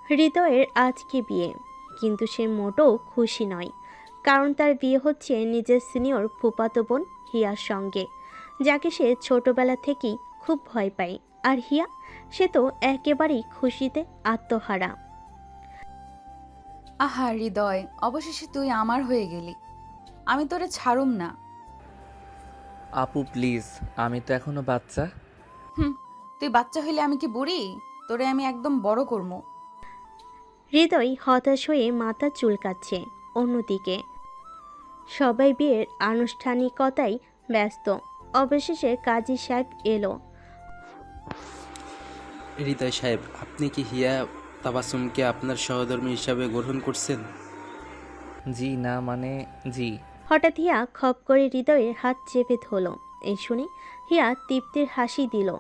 হৃদয়ের আজকে বিয়ে, কিন্তু সে মোটেও খুশি নয়। কারণ তার বিয়ে হচ্ছে নিজের সিনিয়র ফুফাতো বোন হিয়ার সঙ্গে, যাকে সে ছোটবেলা থেকেই খুব ভয় পায়। আর হিয়া, সে তো একেবারেই খুশিতে আত্মহারা। আহা হৃদয়, অবশেষে তুই আমার হয়ে গেলি। আমি তোরে ছাড়ুম না। আপু প্লিজ, আমি তো এখনো বাচ্চা। হুম, তুই বাচ্চা হইলে আমি কি বুড়ি? তোরে আমি একদম বড় করবো। হৃদয় হতাশ হয়ে মাথা চুলকাচ্ছে। অন্যদিকে সবাই বিয়ের আনুষ্ঠানিকতায় ব্যস্ত। অবশেষে কাজী সাহেব এলো। হৃদয় সাহেব, আপনি কি হিয়া তাবাসসুমকে আপনার সহধর্মী হিসাবে গ্রহণ করছেন? জি না মানে জি। হঠাৎ হিয়া খপ করে হৃদয়ের হাত চেপে ধরল। এই শুনে হিয়া তৃপ্তির হাসি দিল।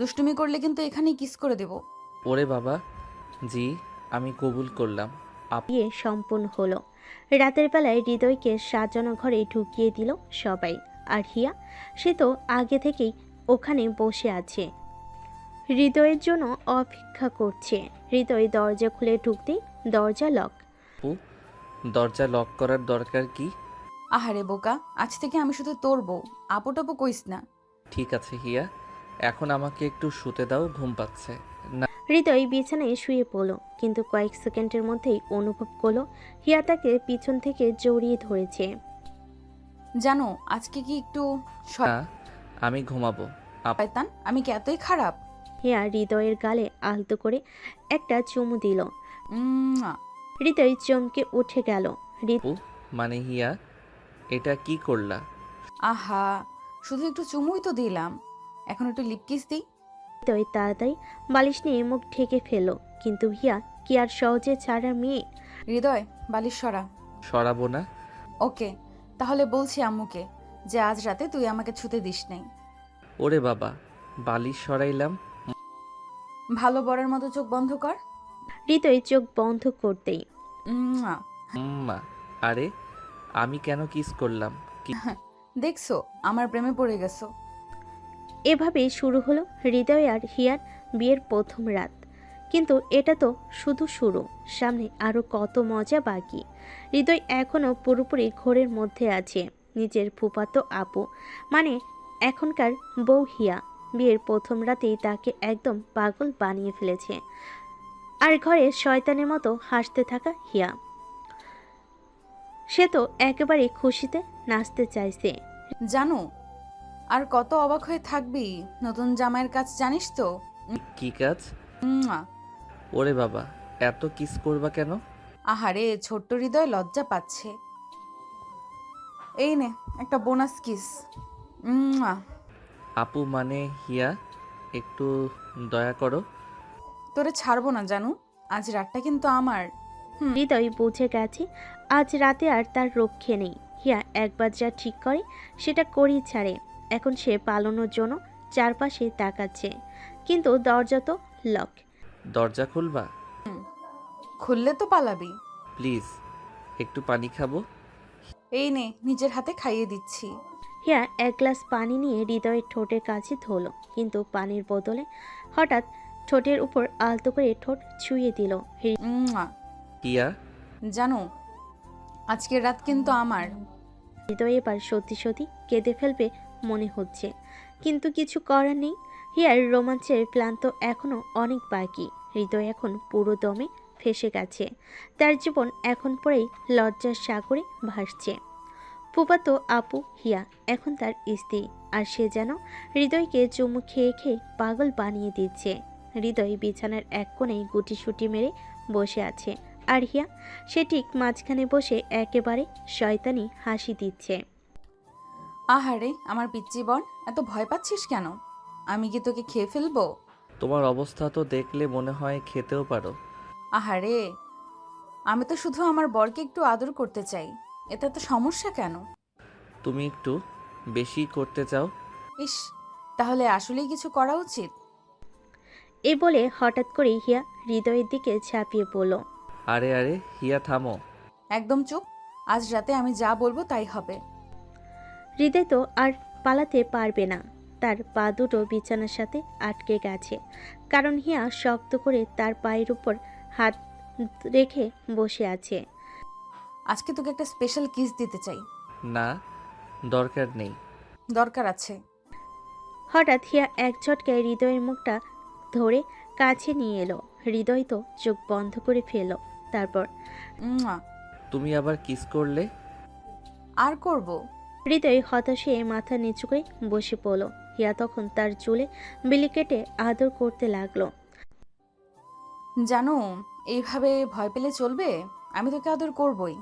দুষ্টুমি করলে কিন্তু এখানেই কিস করে দেব। ওরে বাবা, জি, আমি কবুল করলাম। বিয়ে সম্পূর্ণ হলো। রাতের বেলায় হৃদয়কে সাজানো ঘরে ঢুকিয়ে দিল সবাই। আর হিয়া, সে তো আগে থেকেই ওখানে বসে আছে, হৃদয়ের জন্য অপেক্ষা করছে। হৃদয় দরজা খুলে ঢুকতেই দরজা লক। আপু, দরজা লক করার দরকার কি? আহারে বোকা, আজ থেকে আমি শুধু তোর বউ। আপু টাপু কইস না। ঠিক আছে হিয়া, এখন আমাকে একটু শুতে দাও, ঘুম পাচ্ছে। না। হৃদয় বিছানায় শুয়ে পড়ল, কিন্তু কয়েক সেকেন্ডের মধ্যেই অনুভব করলো হিয়া তাকে পিছন থেকে জড়িয়ে ধরেছে। জানো আজকে কি একটু না, আমি ঘুমাবো। শয়তান, আমি কি এতই খারাপ? হিয়া হৃদয়ের গালে আলতো করে একটা চুমু দিল। উম, হৃদয় চমকে উঠে গেল। আপু মানে হিয়া, এটা কি করলা? আহা, শুধু একটু চুমুই তো দিলাম। এখন একটু লিপ কিস দিই। হৃদয় তাড়াতাড়ি বালিশ নিয়ে মুখ ঢেকে ফেলল, কিন্তু হিয়া কি আর সহজে ছাড়া মেয়ে? হৃদয়, বালিশ সরা। সরাবো না। ওকে, তাহলে বলছি আম্মুকে যে আজ রাতে তুই আমাকে ছুতে দিস নাই। ওরে বাবা, বালিশ সরাইলাম। ভালো বরের মতো চোখ বন্ধ কর। হৃদয় চোখ বন্ধ করতেই উম্মুয়া। মা, আরে আমি কেন কিস করলাম? কি? দেখছো, আমার প্রেমে পড়ে গেছো। এভাবেই শুরু হলো হৃদয় আর হিয়ার বিয়ের প্রথম রাত। কিন্তু এটা তো শুধু শুরু, সামনে আরো কত মজা বাকি। হৃদয় এখনো পুরোপুরি ঘোরের মধ্যে আছে। নিজের ফুফাতো আপু, মানে এখনকার বউ হিয়া, বিয়ের প্রথম রাতেই তাকে একদম পাগল বানিয়ে ফেলেছে। আর ঘরে শয়তানের মতো হাসতে থাকা হিয়া, সে তো একেবারে খুশিতে নাচতে চাইছে। জানো, আর কত অবাক হয়ে থাকবি। নতুন জামাইয়ের কাজ জানিস তো? কি কাজ? উম্মুয়া। ওরে বাবা, এত কিস করবা কেন? আহারে, ছোট্ট হৃদয় লজ্জা পাচ্ছে। এই নে, একটা বোনাস কিস। উম্মুয়া। আপু মানে হিয়া, একটু দয়া করো। তোরে ছাড়বো না জানু, আজ রাতটা কিন্তু আমার। হৃদয় বুঝে গেছে আজ রাতে আর তার রক্ষে নেই। হিয়া একবার যা ঠিক করে সেটা করেই ছাড়ে। এখন সে পালানোর জন্য চারপাশে তাকাচ্ছে, কিন্তু দরজা তো লক। দরজা খুলবা? খুললে তো পালাবি। প্লিজ, একটু পানি খাবো। এই নে, নিজের হাতে খাইয়ে দিচ্ছি। হিয়া এক গ্লাস পানি নিয়ে হৃদয়ের ঠোঁটের কাছে ধরল, কিন্তু পানির বদলে হঠাৎ ঠোঁটের উপর আলতো করে ঠোঁট ছুঁয়ে দিল। উম্মুয়া। হিয়া, জানো, আজকের রাত কিন্তু আমার। হৃদয় এবার সত্যি সত্যি কেঁদে ফেলবে মনে হচ্ছে, কিন্তু কিছু করার নেই। হিয়ার রোমাঞ্চের প্ল্যান তো এখনো অনেক বাকি। হৃদয় এখন পুরো দমে ফেসে গেছে। তার জীবন এখন পরেই লজ্জার সাগরে ভাসছে। ফুফাতো আপু হিয়া এখন তার স্ত্রী, আর সে যেন হৃদয়কে চুমু খেয়ে খেয়ে পাগল বানিয়ে দিচ্ছে। হৃদয় বিছানার এক কোণেই গুটিসুটি মেরে বসে আছে, আর হিয়া, সে ঠিক মাঝখানে বসে একেবারে শয়তানি হাসি দিচ্ছে। আহারে আমার পিচ্চি বোন, এত ভয় পাচ্ছিস কেন? আমি কি তোকে খেয়ে ফেলবো? তোমার অবস্থা তো দেখলে মনে হয় খেতেও পারো। আহারে, আমি তো শুধু আমার বরকে একটু আদর করতে চাই। এতে তো সমস্যা কেন? তুমি একটু বেশি করতে চাও। ইস, তাহলে আসলেই কিছু করা উচিত। এ বলে হঠাৎ করে হিয়া হৃদয়ের দিকে ঝাঁপিয়ে পড়ল। আরে আরে হিয়া থামো। একদম চুপ। আজ রাতে আমি যা বলবো তাই হবে। হৃদয় তো আর পালাতে পারবে না। তার পা দুটো বিছানার সাথে আটকে গেছে, কারণ হিয়া শক্ত করে তার পায়ের উপর হাত রেখে বসে আছে। আজকে তোকে একটা স্পেশাল কিস দিতে চাই। না, দরকার নেই। দরকার আছে। হঠাৎ হিয়া এক ঝটকায় হৃদয়ের মুখটা ধরে কাছে নিয়ে এলো। হৃদয় তো চোখ বন্ধ করে ফেলল। তারপর উম্মুয়া। তুমি আবার কিস করলে? আর করব? হৃদয় হতাশ হয়ে মাথা নিচু করে বসে পড়ল। হিয়া তখন তার চুলে বিলি কেটে আদর করতে লাগলো। জানো, এইভাবে ভয় পেলে চলবে? আমি তোকে আদর করবই।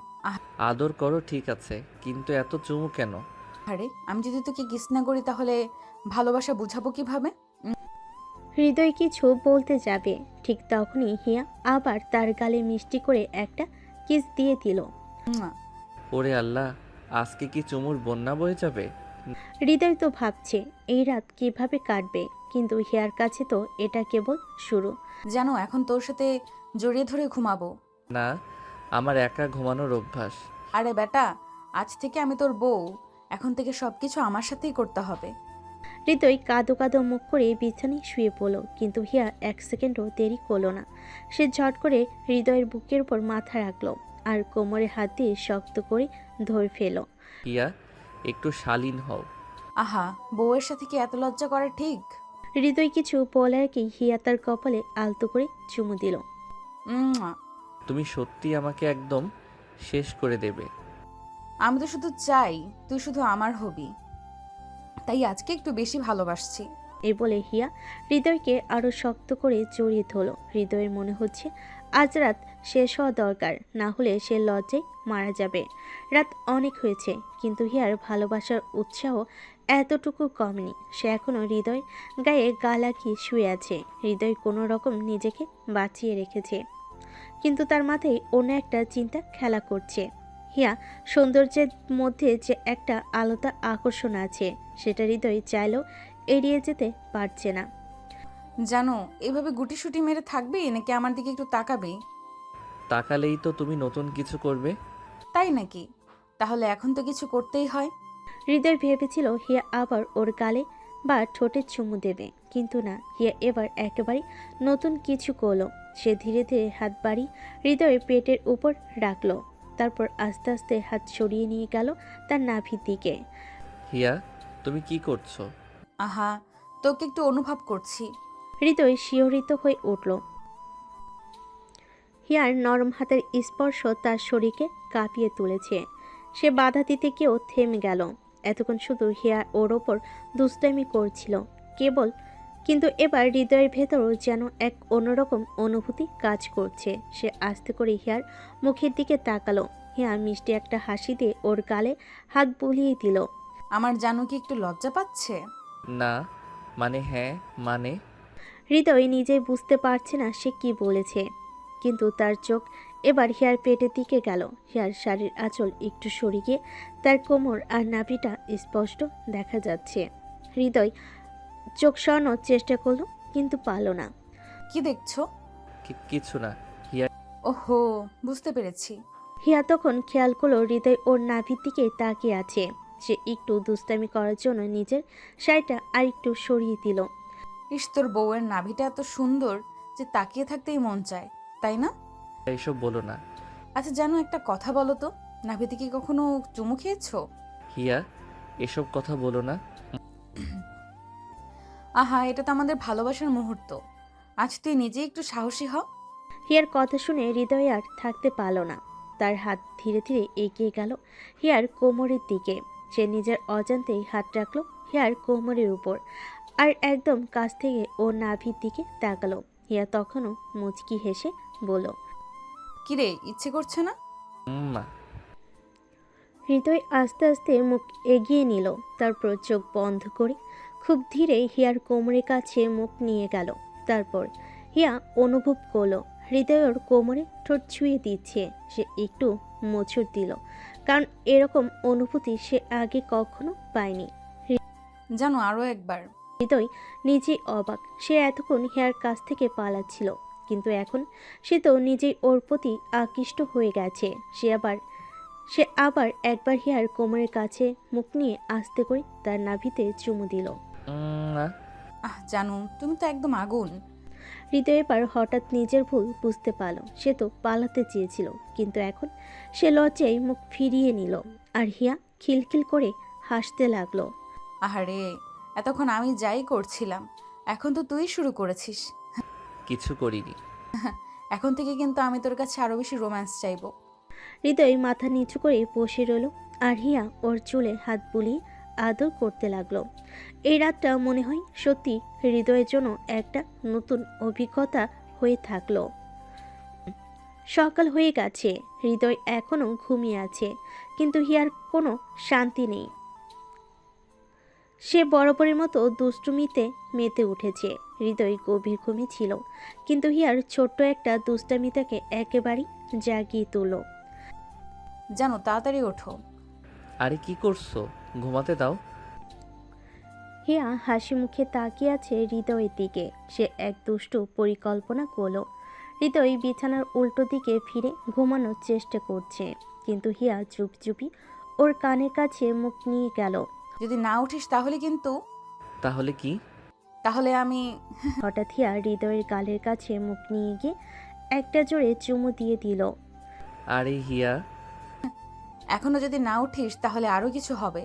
আদর করো ঠিক আছে, কিন্তু এত চুমু কেন? আরে আমি যদি তোকে কিস না করি তাহলে ভালোবাসা বুঝাবো কিভাবে? হৃদয় কিছু বলতে যাবে, ঠিক তখনই হিয়া আবার তার গালে মিষ্টি করে একটা কিস দিয়ে দিল। উম্মুয়া। ওরে আল্লাহ, আজকে কি চুমুর বন্যা বয়ে যাবে? হৃদয় তো ভাবছে এই রাত কিভাবে কাটবে, কিন্তু হিয়ার কাছে তো এটা কেবল শুরু। জানো, এখন তোর সাথে জড়িয়ে ধরে ঘুমাবো। না, আমার একা ঘুমানোর অভ্যাস। আরে বেটা, আজ থেকে আমি তোর বউ। এখন থেকে সবকিছু আমার সাথেই করতে হবে। হৃদয় কাঁদো কাঁদো মুখ করে বিছানায় শুয়ে পড়ল, কিন্তু হিয়া এক সেকেন্ডও দেরি করলো না। সে ঝট করে হৃদয়ের বুকের উপর মাথা রাখলো আর কোমরে হাত দিয়ে শক্ত করে ধরে ফেল। হিয়া, একটু শালীন হও। আহা, বউয়ের সাথে কি এত লজ্জা করা ঠিক? হৃদয় কিছু বলার কি হিয়া তার কপালে আলতো করে চুমু দিল। উম্মুয়া। তুমি সত্যি আমাকে একদম শেষ করে দেবে। আমি তো শুধু চাই তুই শুধু আমার হবি, তাই আজকে একটু বেশি ভালোবাসছি। এই বলে হিয়া হৃদয়কে আরো শক্ত করে জড়িয়ে ধরল। হৃদয়ের মনে হচ্ছে আজ রাত শেষ হওয়া দরকার, না হলে সে লজ্জায় মারা যাবে। রাত অনেক হয়েছে, কিন্তু হিয়ার ভালোবাসার উৎসাহ এতটুকু কমেনি। সে এখনো হৃদয় গায়ে গা লাগিয়ে শুয়ে আছে। হৃদয় কোনো রকম নিজেকে বাঁচিয়ে রেখেছে, কিন্তু তার মাথায় অন্য একটা চিন্তা খেলা করছে। হিয়া সৌন্দর্যের মধ্যে যে একটা আলাদা আকর্ষণ আছে, সেটা হৃদয় চাইলেও এড়িয়ে যেতে পারছে না। জানো, এভাবে গুটিসুটি মেরে থাকবে নাকি আমার দিকে একটু তাকাবে? তাকালেই তো তুমি নতুন কিছু করবে। তাই নাকি? তাহলে এখন তো কিছু করতেই হয়। হৃদয় ভেবেছিল হিয়া আবার ওর গালে বা ঠোঁটে চুমু দেবে, কিন্তু না, হিয়া এবার একেবারে নতুন কিছু করলো। সে ধীরে ধীরে হাত বাড়ি হৃদয়ের পেটের উপর রাখলো, তারপর আস্তে আস্তে হাত সরিয়ে নিয়ে গেল তার নাভির দিকে। হিয়া, তুমি কি করছো? আহা, তোকে একটু অনুভব করছি। হৃদয় শিহরিত হয়ে উঠল। হিয়ার নরম হাতের স্পর্শ তার শরীরকে কাঁপিয়ে তুলেছে। সে বাধা দিতে গিয়েও থেমে গেল। এতক্ষণ শুধু হিয়া ওর ওপর দুষ্টামি করছিল কেবল, কিন্তু এবার হৃদয়ের ভেতরও যেন এক অন্যরকম অনুভূতি কাজ করছে। সে আস্তে করে হিয়ার মুখের দিকে তাকালো। হিয়া মিষ্টি একটা হাসি দিয়ে ওর গালে হাত বুলিয়ে দিল। আমার জানু কি একটু লজ্জা পাচ্ছে? না, মানে হ্যাঁ, মানে হৃদয় নিজেই বুঝতে পারছে না সে কি বলেছে, কিন্তু তার চোখ এবার হিয়ার পেটের দিকে গেল। হিয়ার শাড়ির আঁচল একটু সরে গিয়ে তার কোমর আর নাভিটা স্পষ্ট দেখা যাচ্ছে। হৃদয় চোখ সরানোর চেষ্টা করলো, কিন্তু পারল না। কি দেখছো? কিছু না। হিয়া, ওহো, বুঝতে পেরেছি। হিয়া তখন খেয়াল করলো হৃদয় ওর নাভির দিকে তাকিয়ে আছে। সে একটু দুষ্টামি করার জন্য নিজের শাড়িটা আর একটু সরিয়ে দিল। ইস, তোর বউয়ের নাভিটা এত সুন্দর যে তাকিয়ে থাকতেই মন চায়, তাই না? এসব বলো না। আচ্ছা জানো, একটা কথা বলো তো, নাভিতে কি কখনো চুমু খেয়েছো? হিয়া, এসব কথা বলো না। আহা, এটা তো আমাদের ভালোবাসার মুহূর্ত। আজ তুই নিজে একটু সাহসী হ। হিয়ার কথা শুনে হৃদয় আর থাকতে পারল না। তার হাত ধীরে ধীরে এগিয়ে গেল হিয়ার কোমরের দিকে। সে নিজের অজান্তেই হাত রাখলো হিয়ার কোমরের উপর, আর একদম কাছ থেকে ওর নাভির দিকে তাকালো। হিয়া তখনও মুচকি হেসে বলল, কিরে, ইচ্ছে করছে না? না। হৃদয় আস্তে আস্তে মুখ এগিয়ে নিল, তারপর চোখ বন্ধ করে খুব ধীরে হিয়ার কোমরের কাছে মুখ নিয়ে গেল। তারপর হিয়া অনুভব করলো হৃদয়ের কোমরে ঠোঁট ছুঁয়ে দিচ্ছে। সে একটু মোচড় দিল, কারণ এরকম অনুভূতি সে আগে কখনো পায়নি। জানো, আরো একবার। হৃদয় নিজেই অবাক। সে এতক্ষণ হিয়ার কাছ থেকে পালাচ্ছিল, কিন্তু এখন সে তো নিজেই ওর প্রতি আকৃষ্ট হয়ে গেছে। সে আবার একবার হিয়ার কোমরের কাছে মুখ নিয়ে আস্তে করে তার নাভিতে চুমু দিল। না। জানু তুমি তো একদম আগুন। হৃদয় এবার হঠাৎ নিজের ভুল বুঝতে পারল। সে তো পালাতে চেয়েছিল, কিন্তু এখন সে লজ্জায় মুখ ফিরিয়ে নিল। আর হিয়া খিলখিল করে হাসতে লাগলো। আহারে, এতক্ষণ আমি যাই করছিলাম, এখন তো তুই শুরু করেছিস। কিছু করিনি। এখন থেকে কিন্তু আমি তোর কাছে আরো বেশি রোম্যান্স চাইবো। হৃদয় মাথা নিচু করে বসে রইল, আর হিয়া ওর চুলে হাত বুলিয়ে আদর করতে লাগলো। এই রাতটা মনে হয় সত্যি হৃদয়ের জন্য একটা নতুন অভিজ্ঞতা হয়ে থাকলো। সকাল হয়ে গেছে, হৃদয় এখনো ঘুমিয়ে আছে, কিন্তু হিয়ার কোনো শান্তি নেই। সে বরাবরের মতো দুষ্টুমিতে মেতে উঠেছে। হৃদয় গভীর ঘুমে ছিল, কিন্তু হিয়ার ছোট্ট একটা দুষ্টামি তাকে একেবারেই জাগিয়ে তুলল। জানো তাড়াতাড়ি ওঠো। আরে কি করছো? ঘুমাতে দাও। হিয়া হাসি মুখে তাকিয়ে আছে হৃদয়ের দিকে। সে এক দুষ্টু পরিকল্পনা করলো। হৃদয় বিছানার উল্টো দিকে ফিরে ঘুমানোর চেষ্টা করছে, কিন্তু হিয়া চুপি চুপি ওর কানের কাছে মুখ নিয়ে গেল। যদি না উঠিস তাহলে কিন্তু তাহলে কি? তাহলে আমি হঠাৎ হিয়া হৃদয়ের গালের কাছে মুখ নিয়ে গিয়ে একটা জোরে চুমু দিয়ে দিল। আরে হিয়া, এখনো যদি না উঠিস তাহলে আরো কিছু হবে।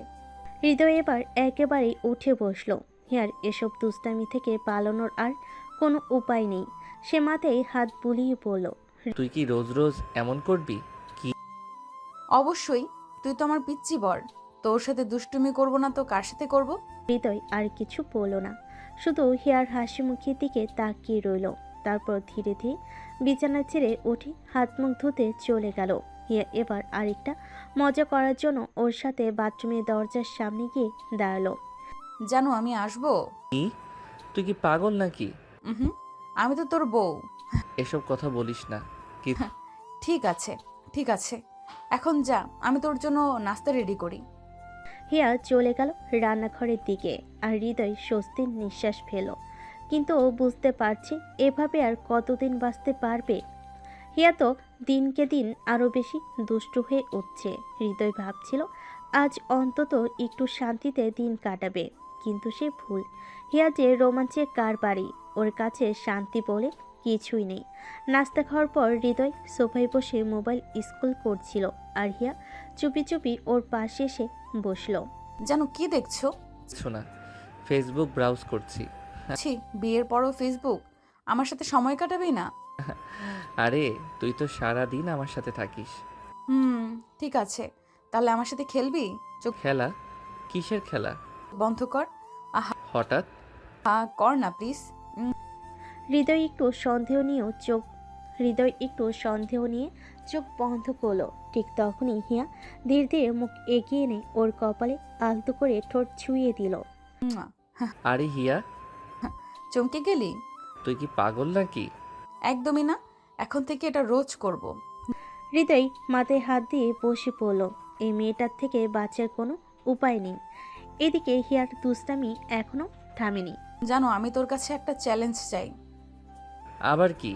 হৃদয় এবার একেবারেই উঠে বসলো। হিয়ার এসব দুষ্টামি থেকে পালানোর আর কোনো উপায় নেই। সে মাথায় হাত বুলিয়ে বলল, তুই কি রোজ রোজ এমন করবি? কি? অবশ্যই, তুই তো আমার পিচ্চি বর। তোর সাথে দুষ্টুমি করব না তো কার সাথে করব? হৃদয় আর কিছু বলল না, শুধু হিয়ার হাসি মুখের দিকে তাকিয়ে রইল। তারপর ধীরে ধীরে বিছানা ছেড়ে উঠে হাত মুখ ধুতে চলে গেল। হিয়া এবার আরেকটা মজা করার জন্য ওর সাথে বাথরুমের দরজার সামনে গিয়ে দাঁড়ালো। জানো আমি আসবো? কি? তুই কি পাগল নাকি? হুম, আমি তো তোর বউ। এসব কথা বলিস না। কি? ঠিক আছে, ঠিক আছে, এখন যা, আমি তোর জন্য নাস্তা রেডি করি। হিয়া চলে গেল রান্নাঘরের দিকে, আর হৃদয় স্বস্তির নিঃশ্বাস ফেল। কিন্তু ও বুঝতে পারছে এভাবে আর কতদিন বাঁচতে পারবে। হিয়া তো দিনকে দিন আরও বেশি দুষ্টু হয়ে উঠছে। হৃদয় ভাবছিল আজ অন্তত একটু শান্তিতে দিন কাটাবে, কিন্তু সে ভুল। হিয়া যে রোমাঞ্চের কারবারি, ওর কাছে শান্তি বলে কিছুই নেই। নাস্তা খাওয়ার পর হৃদয় সোফায় বসে মোবাইল স্ক্রল করছিল, আর হিয়া চুপি চুপি ওর পাশে এসে বসলো। জানো কি দেখছো? কিছু না, ফেসবুক ব্রাউজ করছি। ছি, বিয়ের পরও ফেসবুক? আমার সাথে সময় কাটাবি না? আরে তুই তো সারা দিন আমার সাথে থাকিস। ঠিক আছে, তাহলে আমার সাথে খেলবি? চোখ খেলা? কিসের খেলা? বন্ধ কর। হঠাৎ? কর না প্লিজ। হৃদয় একটু সন্দেহ নিয়ে চোখ বন্ধ করলো। ঠিক তখনই হিয়া ধীরে ধীরে মুখ এগিয়ে এনে ওর কপালে আলতো করে ঠোঁট ছুঁয়ে দিল। আরে হিয়া, চমকে গেলি? তুই কি পাগল নাকি? একদমই না, এখন থেকে এটা রোজ করব। হৃদয় মাথায় হাত দিয়ে বসে পড়ল। এই মেয়েটার থেকে বাঁচার কোনো উপায় নেই। এদিকে হিয়ার দুষ্টামি এখনো থামেনি। জানো আমি তোর কাছে একটা চ্যালেঞ্জ চাই। আবার কি?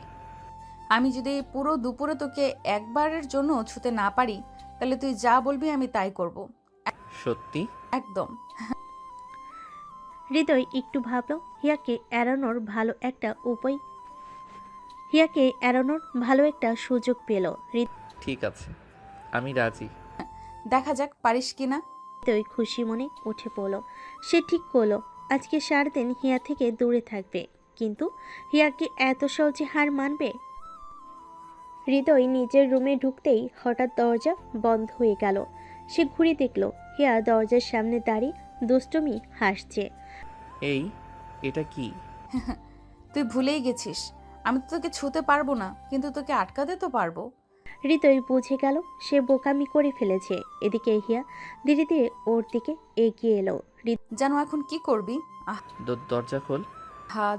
আমি যদি পুরো দুপুরে তোকে একবারের জন্য ছুতে না পারি, তাহলে তুই যা বলবি আমি তাই করব। সত্যি? একদম। হৃদয় একটু ভাবল, হিয়াকে এড়ানোর ভালো একটা সুযোগ পেল। ঠিক আছে, আমি রাজি। দেখা যাক পারিস কিনা। হৃদয় খুশি মনে উঠে পড়ল। সে ঠিক করলো আজকে সারাদিন হিয়া থেকে দূরে থাকবে। কিন্তু হিয়া কি এত সহজে হার মানবে? হৃদয় নিজের রুমে ঢুকতেই হঠাৎ দরজা বন্ধ হয়ে গেল। সে ঘুরে দেখল হিয়া দরজার সামনে দাঁড়িয়ে দুষ্টুমি হাসছে। এই, এটা কি? তুই ভুলেই গেছিস, আমি তো তোকে ছুতে পারবো না, কিন্তু তোকে আটকাতে তো পারবো। হৃদয় বুঝে গেল সে বোকামি করে ফেলেছে। এদিকে হিয়া ধীরে ধীরে ওর দিকে এগিয়ে এলো। জানো এখন কি করবি? দরজা খোল।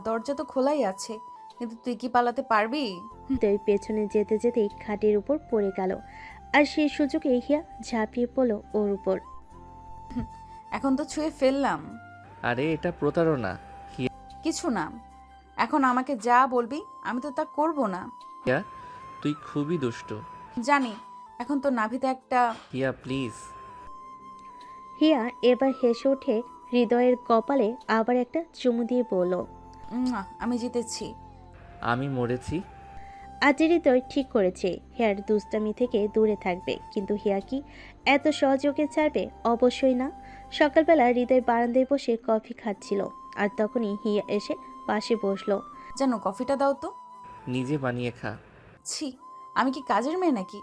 দরজা তো খোলাই আছে, কিন্তু তুই কি পালাতে পারবি? হৃদয় পেছনে যেতে যেতেই খাটের উপর পড়ে গেল, আর সেই সুযোগে হিয়া ঝাঁপিয়ে পড়ল ওর উপর। এখন তো ছুঁয়ে ফেললাম। আরে এটা প্রতারণা। কিছু না, এখন আমাকে যা বলবি আমি তো তা করব না। হিয়া, তুই খুবই দুষ্ট। জানি, এখন তো নাভিতে একটা হিয়া প্লিজ। হিয়া এবার হেসে উঠে হৃদয়ের কপালে আবার একটা চুমু দিয়ে বলল, আমি জিতেছি। আমি মরেছি। আজ হৃদয় ঠিক করেছে হিয়ার দুষ্টামি থেকে দূরে থাকবে, কিন্তু হিয়া কি এত সহযোগে ছাড়বে? অবশ্যই না। সকালবেলা হৃদয় বারান্দায় বসে কফি খাচ্ছিল, আর তখনই হিয়া এসে পাশে বসলো। জানো, কফিটা দাও তো। নিজে বানিয়ে খা। ছি, আমি কি কাজের মেয়ে নাকি?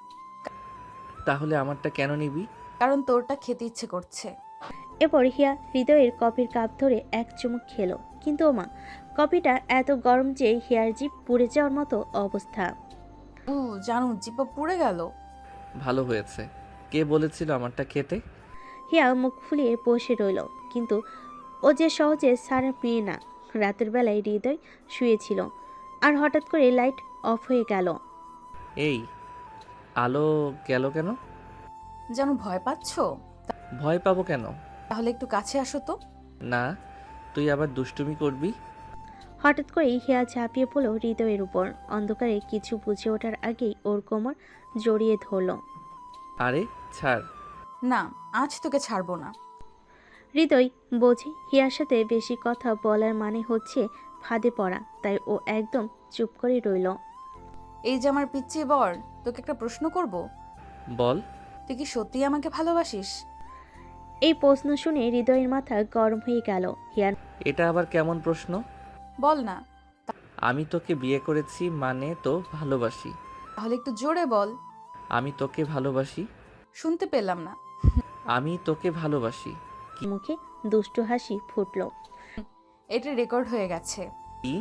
তাহলে আমারটা কেন নিবি? কারণ তোরটা খেতে ইচ্ছে করছে। এরপর হিয়া হৃদয়ের কফির কাপ ধরে এক চুমুক খেলো, কিন্তু ওমা, কফিটা এত গরম যে হিয়ার জিভ পুড়ে যাওয়ার মতো অবস্থা। ও জানো, জিপা পুড়ে গেল। ভালো হয়েছে। কে বলেছিল আমারটা খেতে? হিয়া মুখ ফুলিয়ে বসে রইল, কিন্তু ও যে সহজে সারা মেয়ে না। রাতের বেলায় হৃদয় শুয়েছিল, আর হঠাৎ করে লাইট অফ হয়ে গেল। এই আলো গেল কেন? জানো, ভয় পাচ্ছো? ভয় পাবো কেন? তাহলে একটু কাছে আসো তো। না, তুই আবার দুষ্টুমি করবি। হঠাৎ করেই হিয়া ঝাঁপিয়ে পড়ল হৃদয়ের উপর। অন্ধকারে কিছু বুঝে ওঠার আগেই ওর কোমর জড়িয়ে ধরল। আরে ছাড়। না, আজ তোকে ছাড়বো না। হৃদয় বোঝে হিয়ার সাথে বেশি কথা বলার মানে হচ্ছে ফাঁদে পড়া, তাই ও একদম চুপ করে রইল। এই যে আমার পিচ্চি বর, তোকে একটা প্রশ্ন করব। বল। তুই কি সত্যি আমাকে ভালোবাসিস? এই প্রশ্ন শুনে হৃদয়ের মাথা গরম হয়ে গেল। হিয়ার এটা আবার কেমন প্রশ্ন? বল না। আমি তোকে বিয়ে করেছি মানে তো ভালোবাসি। তাহলে একটু জোরে বল। আমি তোকে ভালোবাসি। শুনতে পেলাম না। আমি তোকে ভালোবাসি। মুখে দুষ্টু হাসি ফুটল। এটা রেকর্ড হয়ে গেছে। কি?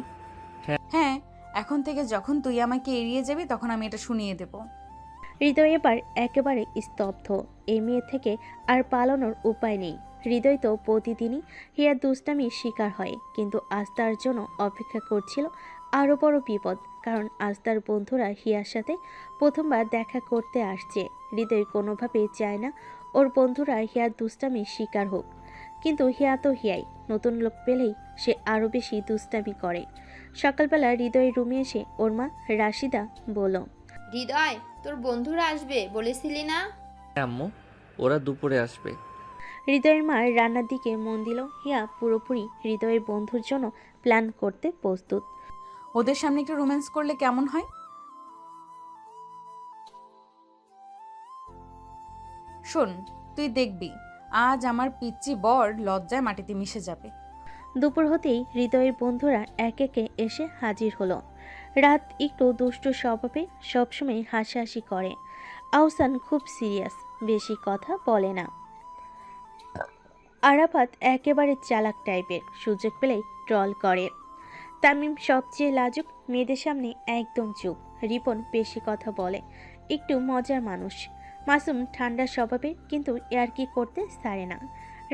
হ্যাঁ, এখন থেকে যখন তুই আমাকে এড়িয়ে যাবি তখন আমি এটা শুনিয়ে দেব। হৃদয় এবার একেবারে স্তব্ধ। এই মেয়ে থেকে আর পালানোর উপায় নেই। হৃদয় তো প্রতিদিনই হিয়ার দুষ্টামির শিকার হয়, কিন্তু আজ তার জন্য অপেক্ষা করছিল আরও বড় বিপদ। কারণ আজ তার বন্ধুরা হিয়ার সাথে প্রথমবার দেখা করতে আসছে। হৃদয় কোনোভাবেই চায় না ওর বন্ধুরা হিয়ার দুষ্টামির শিকার হোক, কিন্তু হিয়া তো হিয়াই। নতুন লোক পেলেই সে আরও বেশি দুষ্টামি করে। সকালবেলা হৃদয়ের রুমে এসে ওর মা রাশিদা বলল, হৃদয়, তোর বন্ধুরা আসবে বলেছিলি না? আম্মু, ওরা দুপুরে আসবে। হৃদয়ের মা রান্নার দিকে মন দিল। হিয়া পুরোপুরি হৃদয়ের বন্ধুর জন্য প্ল্যান করতে প্রস্তুত। ওদের সামনে একটু রোম্যান্স করলে কেমন হয়? শোন, তুই দেখবি আজ আমার পিচ্চি বর লজ্জায় মাটিতে মিশে যাবে। দুপুর হতেই হৃদয়ের বন্ধুরা এক একে এসে হাজির হলো। রাত একটু দুষ্টু স্বভাবে, সবসময় হাসাহাসি করে। আহসান খুব সিরিয়াস, বেশি কথা বলে না। আরাফাত একেবারে চালাক টাইপের, সুযোগ পেলেই ট্রল করে। তামিম সবচেয়ে লাজুক, মেয়েদের সামনে একদম চুপ। রিপন বেশি কথা বলে, একটু মজার মানুষ। মাসুম ঠান্ডা স্বভাবের, কিন্তু ইয়ার্কি করতে ছাড়ে না।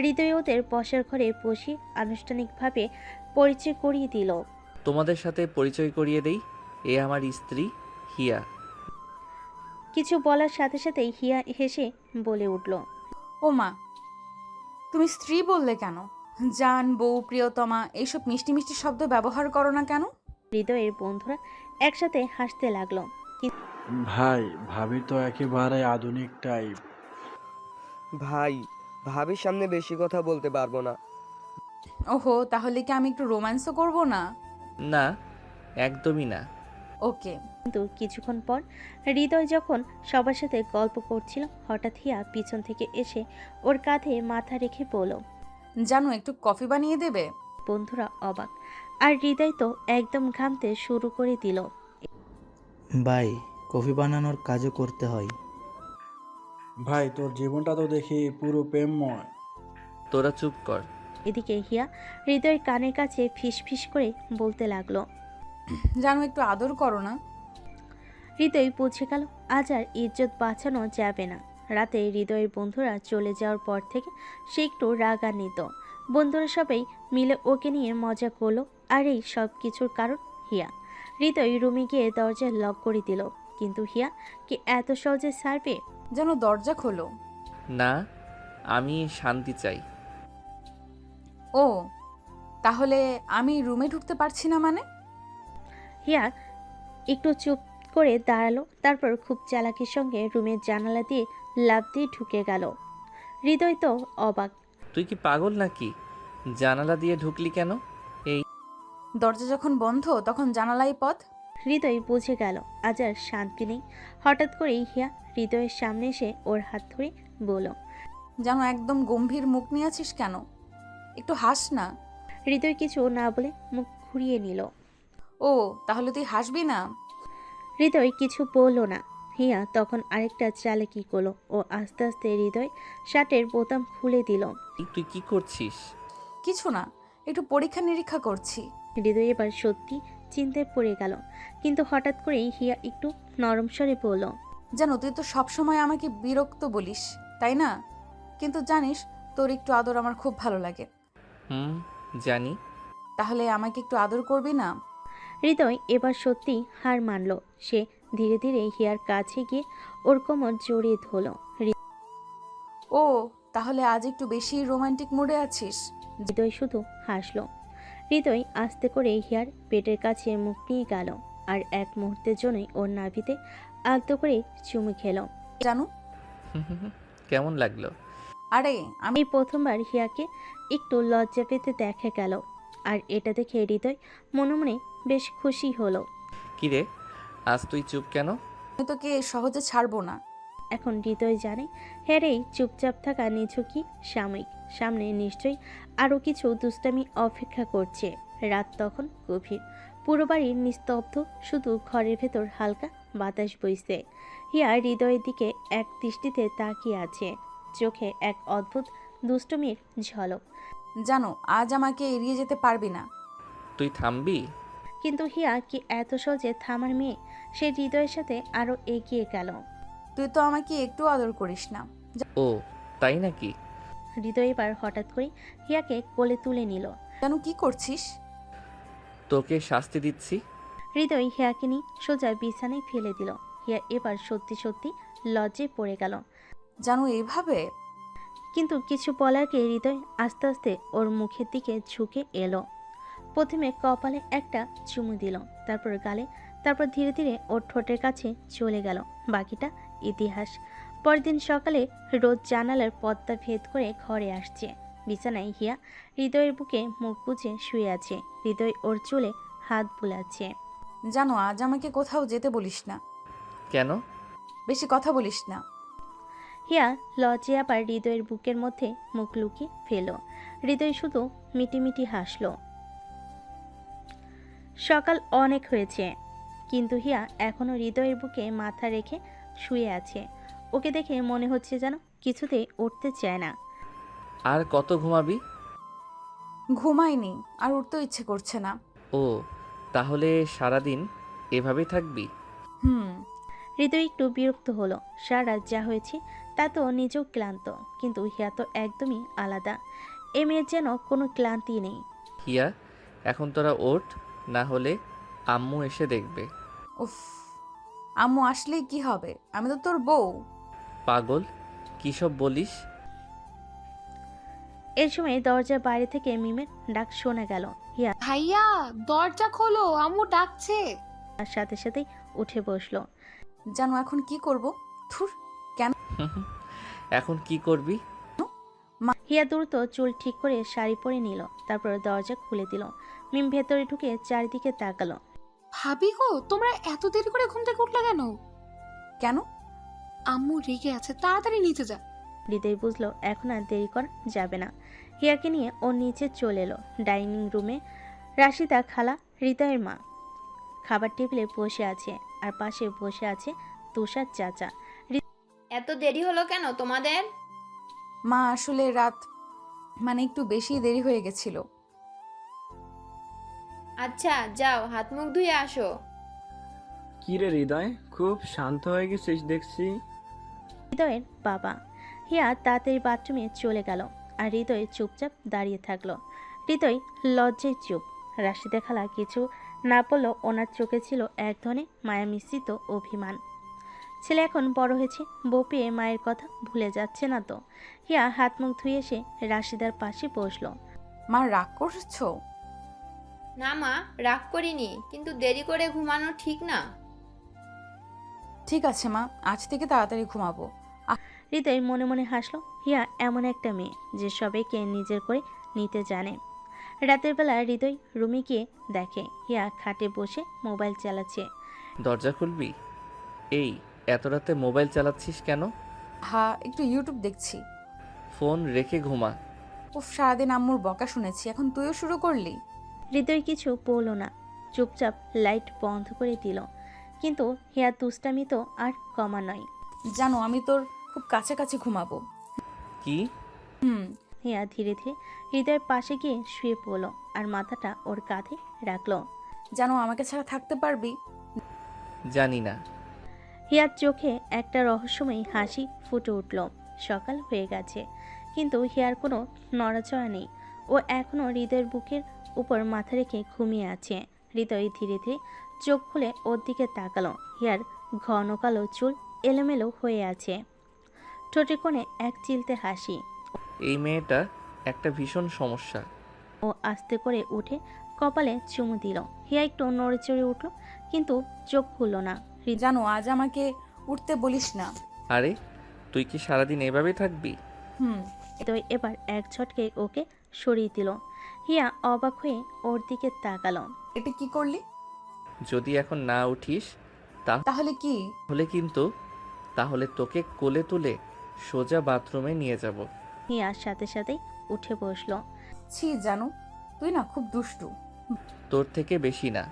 হৃদয় ওদের বসার ঘরে বসে আনুষ্ঠানিকভাবে পরিচয় করিয়ে দিল। তোমাদের সাথে পরিচয় করিয়ে দেই, এ আমার স্ত্রী হিয়া। কিছু বলার সাথে সাথেই হিয়া হেসে বলে উঠল, ও মা, তুমি স্ত্রী বললে কেন? জান, বউ, প্রিয়তমা এইসব মিষ্টি মিষ্টি শব্দ ব্যবহার করো না কেন? হৃদয়ের বন্ধুরা একসাথে হাসতে লাগলো। ভাই, ভাবি তো একেবারে আধুনিক টাইপ। ভাই, ভাবির সামনে বেশি কথা বলতে পারবো না। ওহো, তাহলে কি আমি একটু রোম্যান্সও করব না? না, একদমই না। ওকে। কিন্তু কিছুক্ষণ পর হৃদয় যখন সবার সাথে গল্প করছিল, হঠাৎ হিয়া পিছন থেকে এসে ওর কাঁধে মাথা রেখে বলল। জানো, একটু কফি বানিয়ে দেবে? বন্ধুরা অবাক, আর হৃদয় তো একদম ঘামতে শুরু করে দিল। ভাই, কফি বানানোর কাজও করতে হয়। ভাই, তোর জীবনটা তো দেখি পুরো প্রেমময়। তোরা চুপ কর। এদিকে হিয়া হৃদয়ের কানের কাছে ফিস ফিস করে বলতে লাগলো। জানো, একটু আদর করো না। হৃদয় বুঝে গেল আজ আর ইজ্জত বাঁচানো যাবে না। রাতে হৃদয়ের বন্ধুরা চলে যাওয়ার পর থেকে সে একটু রাগান্বিত। বন্ধুরা সবাই মিলে ওকে নিয়ে মজা করলো, আর এই সব কিছুর কারণ হিয়া। হৃদয় রুমে গিয়ে দরজা লক করে দিল, কিন্তু হিয়া কি এত সহজে ছাড়বে? যেন দরজা খোলো। না, আমি শান্তি চাই। ও, তাহলে আমি রুমে ঢুকতে পারছি না মানে? হিয়া একটু চুপ করে দাঁড়ালো, তারপর খুব চালাকির সঙ্গে রুমের জানালা দিয়ে লাফ দিয়ে ঢুকে গেল। হৃদয় তো অবাক। তুই কি পাগল নাকি? জানালা দিয়ে ঢুকলি কেন? দরজা যখন বন্ধ তখন জানালাই পথ। হৃদয় বুঝে গেল আজ আর শান্তি নেই। হঠাৎ করেই হিয়া হৃদয়ের সামনে এসে ওর হাত ধরে বলল। যেন একদম গম্ভীর মুখ নিয়ে আছিস কেন? একটু হাস না। হৃদয় কিছু না বলে মুখ ঘুরিয়ে নিল। ও, তাহলে তুই হাসবি না? হৃদয় কিছু বলল না। হিয়া তখন আরেকটা চালাকি করলো ও আস্তে আস্তে হৃদয় শার্টের বোতাম খুলে দিল। তুই কি করছিস? কিছু না, একটু পরীক্ষা নিরীক্ষা করছি। হৃদয় এবার সত্যি চিন্তায় পড়ে গেল, কিন্তু হঠাৎ করেই হিয়া একটু নরম স্বরে বলল। জানো, তুই তো সবসময় আমাকে বিরক্ত বলিস, তাই না? কিন্তু জানিস, তোর একটু আদর আমার খুব ভালো লাগে। হুম, জানি। তাহলে আমাকে একটু আদর করবি না? হৃদয় এবার সত্যি হার মানল। সে ধীরে ধীরে হিয়ার কাছে গিয়ে ওর কোমর জড়িয়ে ধরল। ও, তাহলে আজ একটু বেশি রোমান্টিক মুডে আছিস। হৃদয় শুধু হাসল। হৃদয় আস্তে করে হিয়ার পেটের কাছে মুখ নিয়ে গেল আর এক মুহূর্তের জন্যই ওর নাভিতে আলতো করে চুমু খেল। জানো, কেমন লাগলো? আরে আমি এই প্রথমবার হিয়াকে একটু লজ্জা পেতে দেখা গেল, আর এটা দেখে হৃদয় মনে মনে বেশ খুশি হলো। কিরে, আজ তুই চুপ কেন? তোকে সহজে ছাড়বো না। এখন হৃদয় জানে হেরেই চুপচাপ থাকা নিছকই সাময়িক, সামনে নিশ্চয়ই আরও কিছু দুষ্টামি অপেক্ষা করছে। রাত তখন গভীর, পুরো বাড়ি নিস্তব্ধ, শুধু ঘরের ভেতর হালকা বাতাস বইছে। হিয়া হৃদয়ের দিকে এক দৃষ্টিতে তাকিয়ে আছে, চোখে এক অদ্ভুত দুষ্টমির ঝলক। জানো, আজ আমাকে এড়িয়ে যেতে পারবি না। তুই থামবি? কিন্তু হিয়া কি এত সহজে থামার মেয়ে? সে হৃদয়ের সাথে আরও এগিয়ে গেল। তুই তো আমাকে একটু আদর করিস না। ও, তাই নাকি? হৃদয় এবার হঠাৎ করে হিয়াকে কোলে তুলে নিল। জানো কি করছিস? তোকে শাস্তি দিচ্ছি। হৃদয় হিয়াকে নিয়ে সোজা বিছানায় ফেলে দিল। হিয়া এবার সত্যি সত্যি লজ্জায় পড়ে গেল, জানো, এইভাবে কিন্তু কিছু বলার আগে হৃদয় আস্তে আস্তে ওর মুখের দিকে ঝুঁকে এলো। প্রথমে কপালে একটা চুমু দিল, তারপর গালে, তারপর ধীরে ধীরে ওর ঠোঁটের কাছে চলে গেল। বাকিটা ইতিহাস। পরদিন সকালে রোজ জানালার পর্দা ভেদ করে ঘরে আসছে। বিছানায় হিয়া হৃদয়ের বুকে মুখ গুজে শুয়ে আছে। হৃদয় ওর চুলে হাত বুলাচ্ছে। জানো, আজ আমাকে কোথাও যেতে বলিস না। কেন? বেশি কথা বলিস না। হিয়া লজ্জে আবার হৃদয়ের বুকের মধ্যে মুখ লুকিয়ে ফেল। হৃদয় শুধু মিটিমিটি হাসল। সকাল অনেক হয়েছে, কিন্তু হিয়া এখনো হৃদয়ের বুকে মাথা রেখে শুয়ে আছে। ওকে দেখে মনে হচ্ছে যেন কিছুতেই উঠতে চায় না। আর কত ঘুমাবি? ঘুমাইনি, আর উঠতেও ইচ্ছে করছে না। ও, তাহলে সারাদিন এভাবেই থাকবি? হুম। হৃদয় একটু বিরক্ত হলো। সারা রাত যা হয়েছে তা তো নিজেও ক্লান্ত, কিন্তু হিয়া তো একদমই আলাদা। এ মেয়ের যেন কোনো ক্লান্তি নেই। হিয়া, এখন তোরা ওঠ, না হলে আম্মু এসে দেখবে। উফ, আম্মু আসলেই কি হবে? আমি তো তোর বউ। পাগল, কী সব বলিস? এর সময় দরজার বাইরে থেকে মিমের ডাক শোনা গেল। হিয়া ভাইয়া, দরজা খোলো, আম্মু ডাকছে। তার সাথে সাথেই উঠে বসলো। জানো, এখন কি করব? থুর। এখন কি করবি? হিয়া দ্রুত চুল ঠিক করে শাড়ি পরে নিল, তারপর দরজা খুলে দিল। মিম ভেতরে ঢুকে চারিদিকে তাকালো। ভাবি গো, তোমরা এত দেরি করে ঘুম থেকে উঠলে কেন? কেন? আম্মু রেগে আছে, তাড়াতাড়ি নিচে যা। হৃদয় বুঝলো এখন আর দেরি করা যাবে না। হিয়াকে নিয়ে ও নিচে চলে এলো। ডাইনিং রুমে রাশিদা খালা, হৃদয়ের মা, খাবার টেবিলে বসে আছে, আর পাশে বসে আছে তুষার চাচা। এত দেরি হলো কেন তোমাদের? মা, আসলে রাত একটু বেশি দেরি হয়ে গেছিল। আচ্ছা, যাও হাত মুখ ধুয়ে আসো। কি রে হৃদয়, খুব শান্ত হয়ে গেছিস দেখছি। হৃদয়ের বাবা। হিয়া তাড়াতাড়ি বাথরুমে চলে গেল, আর হৃদয় চুপচাপ দাঁড়িয়ে থাকলো। হৃদয় লজ্জায় চুপ। রাশিদা খালা কিছু না বললেও ওনার চোখে ছিল এক ধরনের মায়া মিশ্রিত অভিমান। ছেলে এখন বড় হয়েছে, বউ পেয়ে মায়ের কথা ভুলে যাচ্ছে না তো। হিয়া হাত মুখ ধুয়ে এসে রাশিদার পাশে বসলো। মা, রাগ করছো? না মা, রাগ করিনি, কিন্তু দেরি করে ঘুমানো ঠিক না। ঠিক আছে মা, আজ থেকে তাড়াতাড়ি ঘুমাবো। হৃদয় মনে মনে হাসলো। হিয়া এমন একটা মেয়ে যে সবাইকে নিজের করে নিতে জানে। রাতের বেলা হৃদয় রুমে গিয়ে দেখে হিয়া খাটে বসে মোবাইল চালাচ্ছে। দরজা খুলবি? এই এত রাতে মোবাইল চালাচ্ছিস কেন? একটু ইউটিউব দেখছি। ফোন রেখে ঘুমা। উফ, সারাদিন আম্মুর বকা শুনেছি, এখন তুইও শুরু করলি? হৃদয় কিছু বলল না, চুপচাপ লাইট বন্ধ করে দিল। কিন্তু হিয়া দুষ্টামি তো আর কমা নয়। জানো আমি তোর খুব কাছাকাছি ঘুমাবো। কি? হিয়া ধীরে ধীরে হৃদয়ের পাশে গিয়ে শুয়ে পড়ল আর মাথাটা ওর কাঁধে রাখলো। জানো আমাকে ছাড়া থাকতে পারবি? জানি না। হিয়ার চোখে একটা রহস্যময়ী হাসি ফুটে উঠল। সকাল হয়ে গেছে, কিন্তু হিয়ার কোনো নড়াচড়া নেই। ও এখনও হৃদয়ের বুকের উপর মাথা রেখে ঘুমিয়ে আছে। হৃদয় ধীরে ধীরে চোখ খুলে ওর দিকে তাকালো। হিয়ার ঘন কালো চুল এলোমেলো হয়ে আছে, ঠোঁটের কোণে এক চিলতে হাসি। এই মেয়েটা একটা ভীষণ সমস্যা। ও আস্তে করে উঠে কপালে চুমু দিল। হিয়া একটু নড়ে চড়ে উঠল, কিন্তু চোখ খুলল না। জানো আজ আমাকে উঠতে বলিস না। আরে তুই কি সারাদিন এভাবেই থাকবি? হৃদয় এবার এক ঝটকে ওকে সরিয়ে দিল। হিয়া অবাক হয়ে ওর দিকে তাকালো। এটা কি করলি? যদি এখন না উঠিস তাহলে কি? তাহলে তোকে কোলে তুলে সোজা বাথরুমে নিয়ে যাব। হিয়ার সাথে সাথেই উঠে বসলো। ছি জানো, তুই না খুব দুষ্টু। তোর থেকে বেশি না।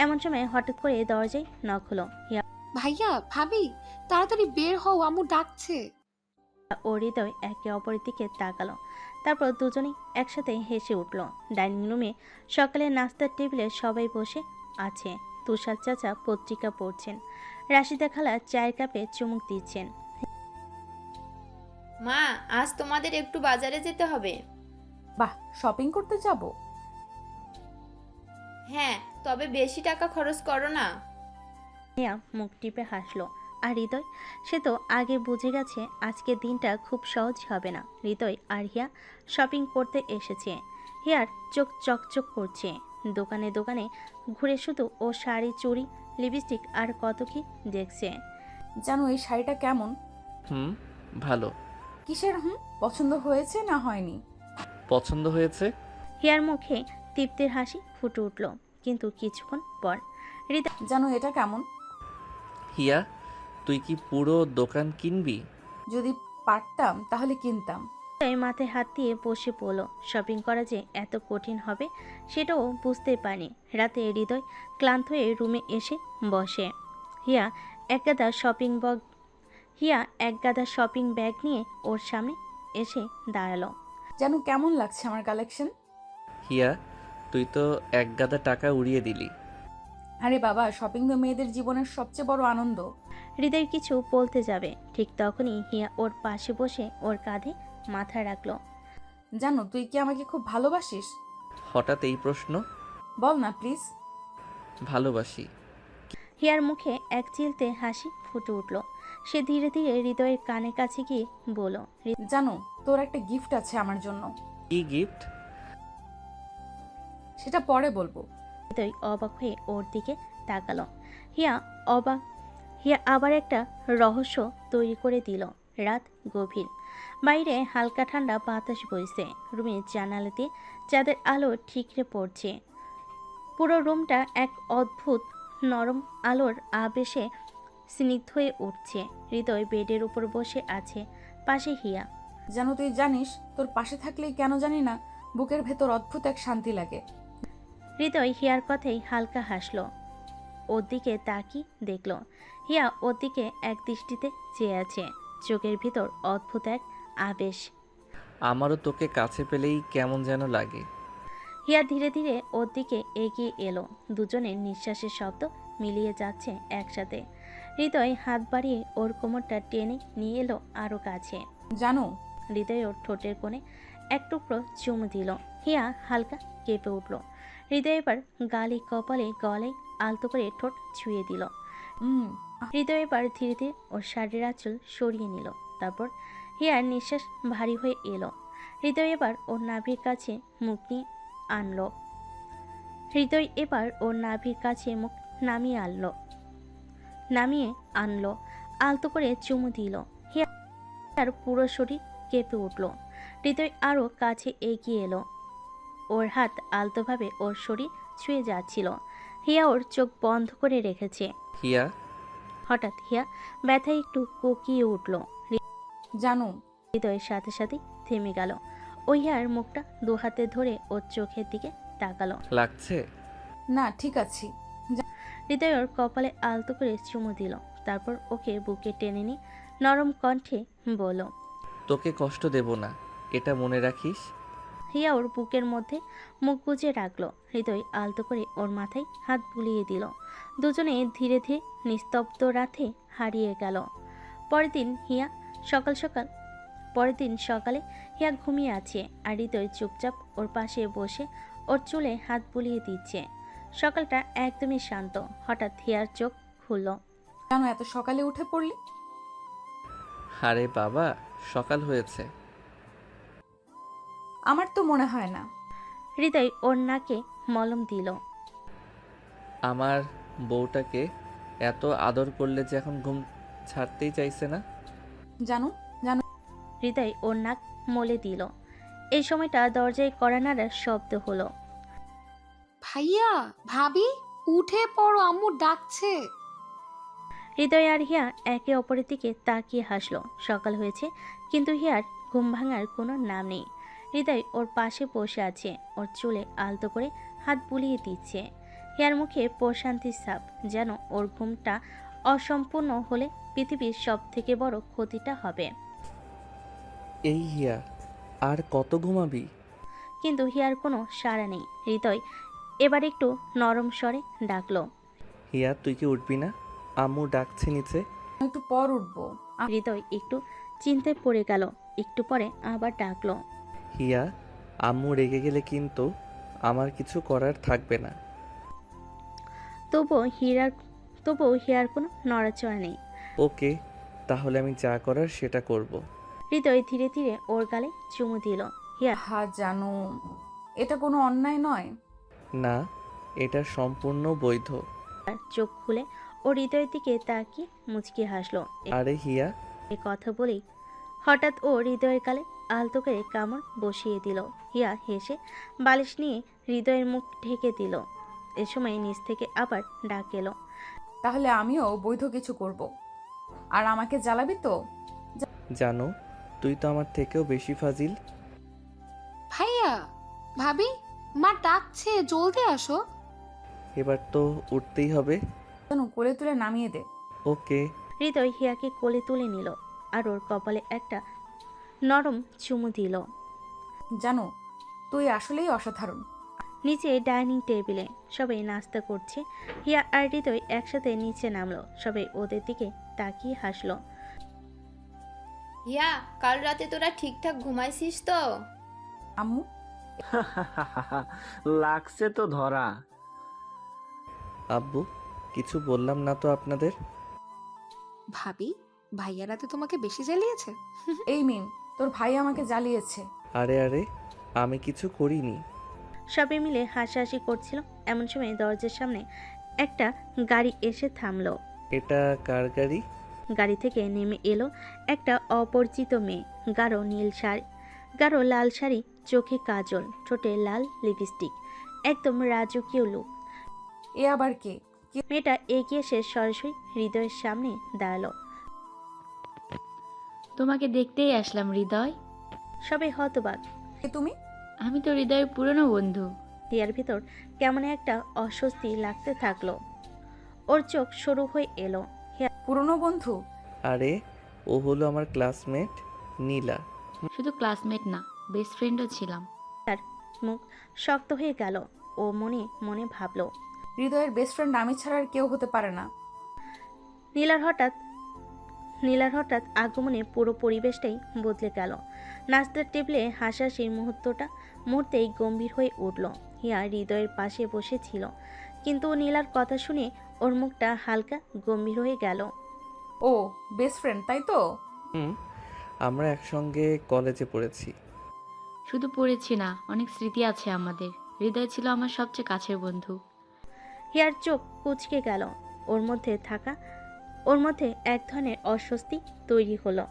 এমন সময় হঠাৎ করে দরজায় নক হলো। হিয়া ভাইয়া, ভাবি, তাড়াতাড়ি বের হও, আম্মু ডাকছে। ও হৃদয় একে অপরের দিকে তাকালো। তারপর দুজনেই একসাথে হেসে উঠল। ডাইনিং রুমে সকালে নাস্তার টেবিলে সবাই বসে আছে। তুষার চাচা পত্রিকা পড়ছেন, রাশিদা খালা চায়ের কাপে চুমুক দিচ্ছেন। মা, আজ তোমাদের একটু বাজারে যেতে হবে। বাহ, শপিং করতে যাব? হ্যাঁ, তবে বেশি টাকা খরচ করো না। হিয়া মুখ টিপে হাসলো। আর হৃদয়, সে তো আগে বুঝে গেছে আজকের দিনটা খুব সহজ হবে না। হৃদয় আর হিয়া শপিং করতে এসেছে। হিয়ার চোখ চকচক করছে। দোকানে দোকানে ঘুরে শুধু ও শাড়ি, চুড়ি, লিপস্টিক আর কত কি দেখছে। জানো এই শাড়িটা কেমন? ভালো। কিসের পছন্দ হয়েছে না হয়নি? পছন্দ হয়েছে। হিয়ার মুখে তৃপ্তির হাসি ফুটে উঠল। কিন্তু কিছুক্ষণ পর হৃদয় জানো এটা কেমন? হিয়া, তুই কি পুরো দোকান কিনবি? যদি পারতাম তাহলে কিনতাম। মাথায় হাত দিয়ে বসে পড়ল। শপিং করা যে এত কঠিন হবে সেটাও বুঝতে পারি। রাতে হৃদয় ক্লান্ত হয়ে রুমে এসে বসে। হিয়া এক গাদা শপিং ব্যাগ নিয়ে ওর সামনে এসে দাঁড়ালো। জানো কেমন লাগছে আমার কালেকশন? হিয়া, তুই তো এক গাদা টাকা উড়িয়ে দিলি। আরে বাবা, শপিং তো মেয়েদের জীবনের সবচেয়ে বড় আনন্দ। হৃদয় কিছু বলতে যাবে, ঠিক তখনই হিয়া ওর পাশে বসে ওর কাঁধে মাথা রাখলো। জানো তুই কি আমাকে খুব ভালোবাসিস? হঠাৎ এই প্রশ্ন? বল না প্লিজ। ভালোবাসি। হিয়ার মুখে এক চিলতে হাসি ফুটে উঠল। সে ধীরে ধীরে হৃদয়ের কানে কাছে গিয়ে বলল, জানো তোর একটা গিফট আছে আমার জন্য। কি গিফট? সেটা পরে বলবো। হৃদয় অবাক হয়ে ওর দিকে তাকালো। হিয়া আবার একটা রহস্য তৈরি করে দিল। রাত গভীর, বাইরে হালকা ঠান্ডা বাতাস বইছে। রুমের জানালা দিয়ে চাঁদের আলো ঠিকরে পড়ছে। পুরো রুমটা এক অদ্ভুত নরম আলোর আবেশে স্নিগ্ধ হয়ে উঠছে। হৃদয় বেডের উপর বসে আছে, পাশে হিয়া। জানো তুই জানিস তোর পাশে থাকলেই কেন জানি না বুকের ভেতর অদ্ভুত এক শান্তি লাগে। হৃদয় হিয়ার কথাই হালকা হাসলো। ওর দিকে তাকিয়ে দেখল হিয়া ওর দিকে এক দৃষ্টিতে চেয়ে আছে, চোখের ভিতর অদ্ভুত এক আবেশ। আমারও তোকে কাছে পেলেই কেমন যেন লাগে। হিয়া ধীরে ধীরে ওর দিকে এগিয়ে এলো। দুজনের নিঃশ্বাসের শব্দ মিলিয়ে যাচ্ছে একসাথে। হৃদয় হাত বাড়িয়ে ওর কোমরটা টেনে নিয়ে এলো আরো কাছে। জানো হৃদয় ওর ঠোঁটের কোণে এক টুকরো চুমু দিল। হিয়া হালকা কেঁপে উঠল। হৃদয় এবার গালে, কপালে, গলায় আলতো করে ঠোঁট ছুঁয়ে দিল। হৃদয় এবার ধীরে ধীরে ওর শাড়ির আঁচল সরিয়ে নিল। তারপর হিয়ার নিঃশ্বাস ভারী হয়ে এলো। হৃদয় এবার ওর নাভির কাছে মুখ নামিয়ে আনলো, আলতো করে চুমু দিল। হিয়ার পুরো শরীর কেঁপে উঠল। হৃদয় আরও কাছে এগিয়ে এলো। ওর হাত আলতোভাবে ওর শরীর ছুঁয়ে যাচ্ছিল। হিয়া ওর চোখ বন্ধ করে রেখেছে। হিয়া, হঠাৎ হিয়া ব্যথায় একটু কোকিয়ে উঠল। জানু, হৃদয়ের সাথে সাথে থেমে গেল। ও হিয়ার মুখটা দু হাতে ধরে ওর চোখের দিকে তাকালো। লাগছে? না ঠিক আছি। হৃদয় ওর কপালে আলতো করে চুমু দিল। তারপর ওকে বুকে টেনে নিয়ে নরম কণ্ঠে বলল, তোকে কষ্ট দেব না, এটা মনে রাখিস। হিয়া ওর বুকের মধ্যে মুখ গুজে রাখলো। হৃদয় আলতো করে ওর মাথায় হাত বুলিয়ে দিল। দুজনে ধীরে ধীরে নিস্তব্ধ রাতে হারিয়ে গেল। পরের দিন সকালে হিয়া ঘুমিয়ে আছে আর হৃদয় চুপচাপ ওর পাশে বসে ওর চুলে হাত বুলিয়ে দিচ্ছে। সকালটা একদমই শান্ত। হঠাৎ হিয়ার চোখ খুলল। জানো এত সকালে উঠে পড়লি? আরে বাবা, সকাল হয়েছে। আমার তো মনে হয় না। হৃদয় ওর নাকে মলম দিল। আমার বউটাকে এত আদর করলে যে এখন ঘুম ছাড়তেই চাইছে না। জানু, জানু, হৃদয় ওর নাক মলে দিল। এই সময়টা দরজায় কড়া নাড়ার শব্দ হলো। ভাইয়া, ভাবি, উঠে পড়ো, আম্মু ডাকছে। হৃদয় আর হিয়া একে অপরের দিকে তাকিয়ে হাসলো। সকাল হয়েছে কিন্তু হিয়ার ঘুম ভাঙার কোনো নাম নেই। হৃদয় ওর পাশে বসে আছে, ওর চুলে আলতো করে হাত বুলিয়ে দিচ্ছে। হিয়ার মুখে প্রশান্তির ছাপ, যেন ওর ঘুমটা অসম্পূর্ণ হলে পৃথিবীর সব থেকে বড় ক্ষতিটা হবে। এই হিয়া, আর কত ঘুমাবি? কিন্তু হিয়ার কোনো সাড়া নেই। হৃদয় এবার একটু নরম স্বরে ডাকলো। হিয়া, তুই কি উঠবি না? আম্মু ডাকছে নিচে। একটু পর উঠবো। হৃদয় একটু চিন্তায় পড়ে গেল। একটু পরে আবার ডাকলো। হিয়া, আম্মু রেগে গেলে কিন্তু আমার কিছু করার থাকবে না। তবুও হিয়ার কোনো নড়াচড়া নেই। ওকে, তাহলে আমি যা করার সেটা করব। হৃদয় ধীরে ধীরে ওর গালে চুমু দিল। হিয়া হা জানু, এটা কোনো অন্যায় নয়। না, এটা সম্পূর্ণ বৈধ। চোখ খুলে ও হৃদয়ের দিকে তাকিয়ে মুচকি হাসলো। আরে হিয়া, এ কথা বলেই হঠাৎ ও হৃদয়ের গালে আলতো করে কামড় বসিয়ে দিল। হিয়া হেসে বালিশ নিয়ে হৃদয়ের মুখ ঢেকে দিল। এ সময় নিচ থেকে আবার ডাক এলো। তাহলে আমিও বৈধ কিছু করব। আর আমাকে জ্বালাবি তো? জানো, তুই তো আমার থেকেও বেশি ফাজিল। ভাইয়া, ভাবি, মা ডাকছে, জলদি আসো। এবার তো উঠতেই হবে। জানু, কোলে তুলে নামিয়ে দে। ওকে। হৃদয় হিয়াকে কোলে তুলে নিল আর ওর কপালে একটা নরম চুমু দিল। জানো, তুই আসলেই অসাধারণ। নিচে ডাইনিং টেবিলে সবাই নাস্তা করছে। হিয়া আর হৃদয় একসাথে নিচে নামলো। সবাই ওদের দিকে তাকিয়ে হাসলো। হিয়া, কাল রাতে তোরা ঠিকঠাক ঘুমাইছিস তো? আম্মু, লাগছে তো ধরা। আব্বু, কিছু বললাম না তো আপনাদের? ভাবি, ভাইয়া রাতে তোমাকে বেশি জ্বালিয়েছে? এই মিম, তোর ভাই আমাকে জ্বালিয়েছে। আরে আরে, আমি কিছু করিনি। সবাই মিলে হাসাহাসি করছিল। এমন সময় দরজার সামনে একটা গাড়ি এসে থামলো। এটা কার গাড়ি? গাড়ি থেকে নেমে এলো একটা অপরিচিত মেয়ে। গাঢ় লাল শাড়ি, চোখে কাজল, ঠোঁটে লাল লিপস্টিক, একদম রাজকীয় লুক। এ আবার কে? মেয়েটা এগিয়ে এসে সরাসরি হৃদয়ের সামনে দাঁড়ালো। তোমাকে দেখতেই আসলাম হৃদয়। সবাই হতবাক। কে তুমি? আমি তো হৃদয়ের পুরনো বন্ধু। হিয়ার ভিতর কেমন একটা অস্বস্তি লাগতে থাকলো। ওর চোখ সরু হয়ে এলো। পুরনো বন্ধু? আরে, ও হলো আমার ক্লাসমেট নীলা। শুধু ক্লাসমেট না, বেস্ট ফ্রেন্ডও ছিলাম। মুখ শক্ত হয়ে গেল। ও মনে মনে ভাবলো, হৃদয়ের বেস্ট ফ্রেন্ড আমি ছাড়া আর কেউ হতে পারে না। নীলার হঠাৎ আগমনে পুরো পরিবেশটাই বদলে গেল। নাস্তার টেবিলে হাসাহাসির মুহূর্তেই গম্ভীর হয়ে উঠল। হিয়া হৃদয়ের পাশে বসেছিল, কিন্তু নীলার কথা শুনে ওর মুখটা হালকা গম্ভীর হয়ে গেল। ও বেস্ট ফ্রেন্ড, তাই তো? আমরা একসঙ্গে কলেজে পড়েছি। শুধু পড়েছি না, অনেক স্মৃতি আছে আমাদের। হৃদয় ছিল আমার সবচেয়ে কাছের বন্ধু। হিয়ার চোখ কুঁচকে গেল। ওর মধ্যে এক ধরনের অস্বস্তি তৈরি হলো।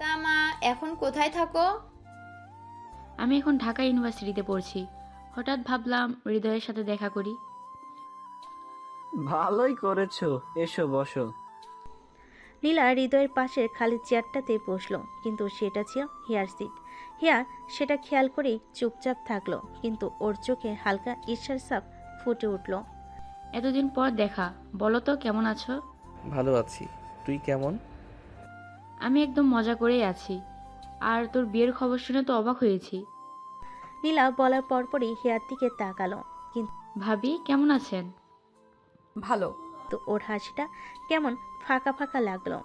তা মা, এখন কোথায় থাকো? আমি এখন ঢাকা ইউনিভার্সিটিতে পড়ছি। হঠাৎ ভাবলাম হৃদয়ের সাথে দেখা করি। ভালোই করেছো, এসো বসো। নীলা হৃদয়ের পাশের খালি চেয়ারটাতে বসলো, কিন্তু সেটা ছিল হিয়ার সিট। হিয়া সেটা খেয়াল করেই চুপচাপ থাকলো, কিন্তু ওর চোখে হালকা ঈর্ষার ছাপ ফুটে উঠল। এতদিন পর দেখা, বলো তো কেমন আছো? ভালো আছি, তুই কেমন? আমি একদম মজা করেই আছি। আর তোর বিয়ের খবর শুনে তো অবাক হয়েছি। নীলা বলার পরপরই হিয়ার দিকে তাকালো, ভাবি কেমন আছেন? ভালো। কিন্তু ওর হাসিটা কেমন ফাঁকা ফাঁকা লাগলো।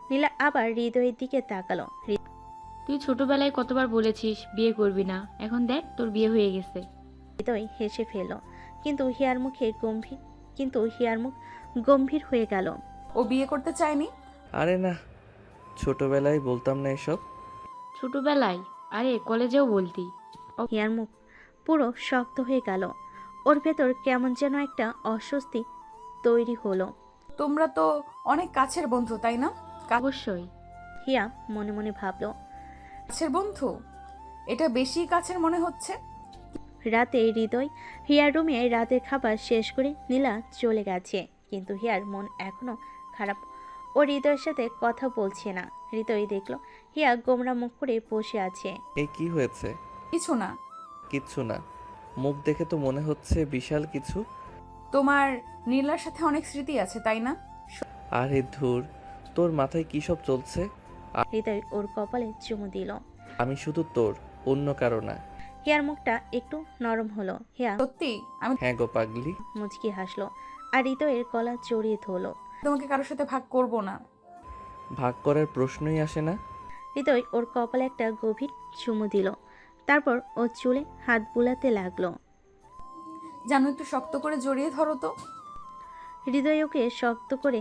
নীলা আবার হৃদয়ের দিকে তাকালো। তুই ছোটবেলায় কতবার বলেছিস বিয়ে করবি না, এখন দেখ তোর বিয়ে হয়ে গেছে। হৃদয় হেসে ফেলল, কিন্তু হিয়ার মুখ গম্ভীর হয়ে গেল। ও বিয়ে করতে চায়নি? আরে না, ছোটবেলায় বলতাম না এসব। ছোটবেলায়? আরে কলেজেও বলতি। হিয়ার মুখ পুরো শক্ত হয়ে গেল। ওর ভেতর কেমন যেন একটা অস্বস্তি তৈরি হলো। তোমরা তো অনেক কাছের বন্ধু, তাই না? অবশ্যই। হিয়া মনে মনে ভাবল। কাছের বন্ধু? এটা বেশি কাছের মনে হচ্ছে। রাতে হৃদয় হিয়ার রুমে রাতের খাবার শেষ করে নীলা চলে গেছে, কিন্তু হিয়ার মন এখনো খারাপ। ও হৃদয়ের সাথে কথা বলছে না। হৃদয় দেখলো হিয়া গোমরা মুখ করে বসে আছে। এই কি হয়েছে? কিছু না। কিচ্ছু না? মুখ দেখে তো মনে হচ্ছে বিশাল কিছু। তোমার নীলার সাথে অনেক স্মৃতি আছে, তাই না? আরে ধুর, তোর মাথায় কি সব চলছে? হৃদয় ওর কপালে চুমু দিল। আমি শুধু তোর, অন্য কারো না। হিয়ার মুখটা একটু নরম হলো। হিয়া সত্যি আমি হ্যাঁ গো পাগলি। মুচকি হাসলো আর হৃদয়ের গলা জড়িয়ে ধরলো। তোমাকে কারোর সাথে ভাগ করব না। ভাগ করার প্রশ্নই আসে না। হৃদয় ওর কপালে একটা গভীর চুমু দিল, তারপর ও চুলে হাত বুলাতে লাগলো। জানো, একটু শক্ত করে জড়িয়ে ধরো তো। হৃদয় ওকে শক্ত করে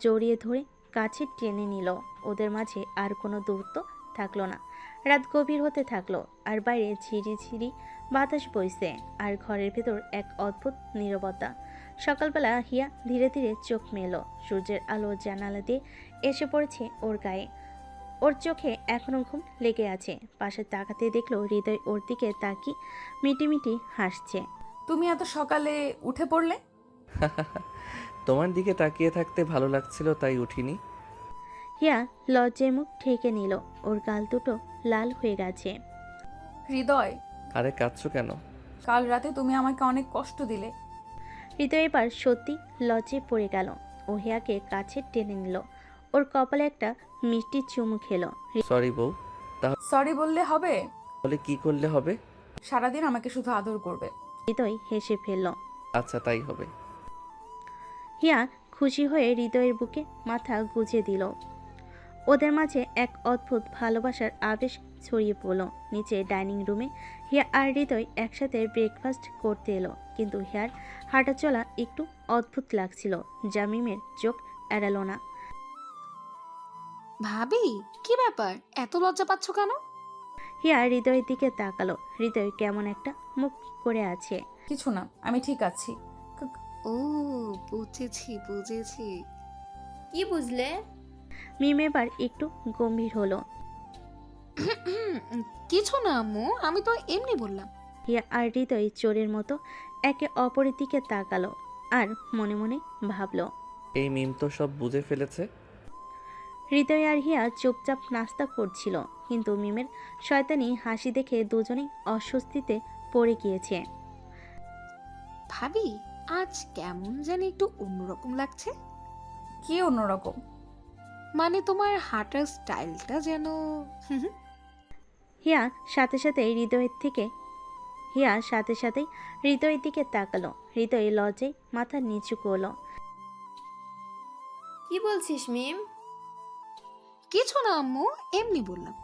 জড়িয়ে ধরে কাছে টেনে নিল। ওদের মাঝে আর কোনো দূরত্ব থাকলো না। রাত গভীর হতে থাকলো, আর বাইরে ঝিরিঝিরি বাতাস বইছে, আর ঘরের ভেতর এক অদ্ভুত নীরবতা। সকালবেলা হিয়া ধীরে ধীরে চোখ মেলো। সূর্যের আলো জানালা দিয়ে এসে পড়েছে ওর গায়ে। ওর চোখে এখনো ঘুম লেগে আছে। পাশে তাকাতে দেখলো হৃদয় ওর দিকে তাকিয়ে মিটিমিটি হাসছে। তুমি এত সকালে উঠে পড়লে? তোমার দিকে তাকিয়ে থাকতে ভালো লাগছিল, তাই উঠিনি। হিয়া লজ্জায় মুখ ঢেকে নিল। ওর গাল দুটো লাল হয়ে গেছে। হৃদয়, আরে কাঁদছো কেন? কাল রাতে তুমি আমাকে অনেক কষ্ট দিলে। হৃদয় এবার সত্যি লজ্জায় পড়ে গেল। ও হিয়াকে কাছে টেনে নিল, ওর কপালে একটা মিষ্টি চুমু খেলো। সরি বউ। সরি বললে হবে? তাহলে কি করলে হবে? সারাদিন আমাকে শুধু আদর করবে। হৃদয় হেসে ফেলল। আচ্ছা তাই হবে। হিয়া খুশি হয়ে হৃদয়ের বুকে মাথা গুজে দিল। ওদের মাঝে এক অদ্ভুত ভালোবাসার আবেশ ছড়িয়ে পড়ল। নিচে ডাইনিং রুমে হিয়া আর হৃদয় একসাথে ব্রেকফাস্ট করতে এলো, কিন্তু হিয়ার হাঁটা চলা একটু অদ্ভুত লাগছিল, যা মিমের চোখ এড়ালো না। ভাবি কি ব্যাপার, এত লজ্জা পাচ্ছ কেন? হিয়া হৃদয়ের দিকে তাকালো। হৃদয় কেমন একটা মুখ করে আছে। কিছু না, আমি ঠিক আছি। ও বুঝেছি বুঝেছি। কি বুঝলে? মিম এবার একটু গম্ভীর হলো। কিছু না আম্মু, আমি তো এমনি বললাম। হিয়া আর হৃদয় চোরের মতো একে অপরের দিকে তাকালো আর মনে মনে ভাবলো। এই মিম তো সব বুঝে ফেলেছে। হৃদয় আর হিয়া চুপচাপ নাস্তা করছিল, কিন্তু মিমের শয়তানি হাসি দেখে দুজনেই অস্বস্তিতে পড়ে গিয়েছে। ভাবি আজ কেমন জানি একটু অন্যরকম লাগছে। কি অন্যরকম? মানে তোমার হাঁটার স্টাইলটা যেন। হিয়া সাথে সাথেই হৃদয়ের দিকে তাকালো। হৃদয় লজ্জায় মাথা নিচু করলো। কি বলছিস মিম? কিছু না আম্মু, এমনি বললাম।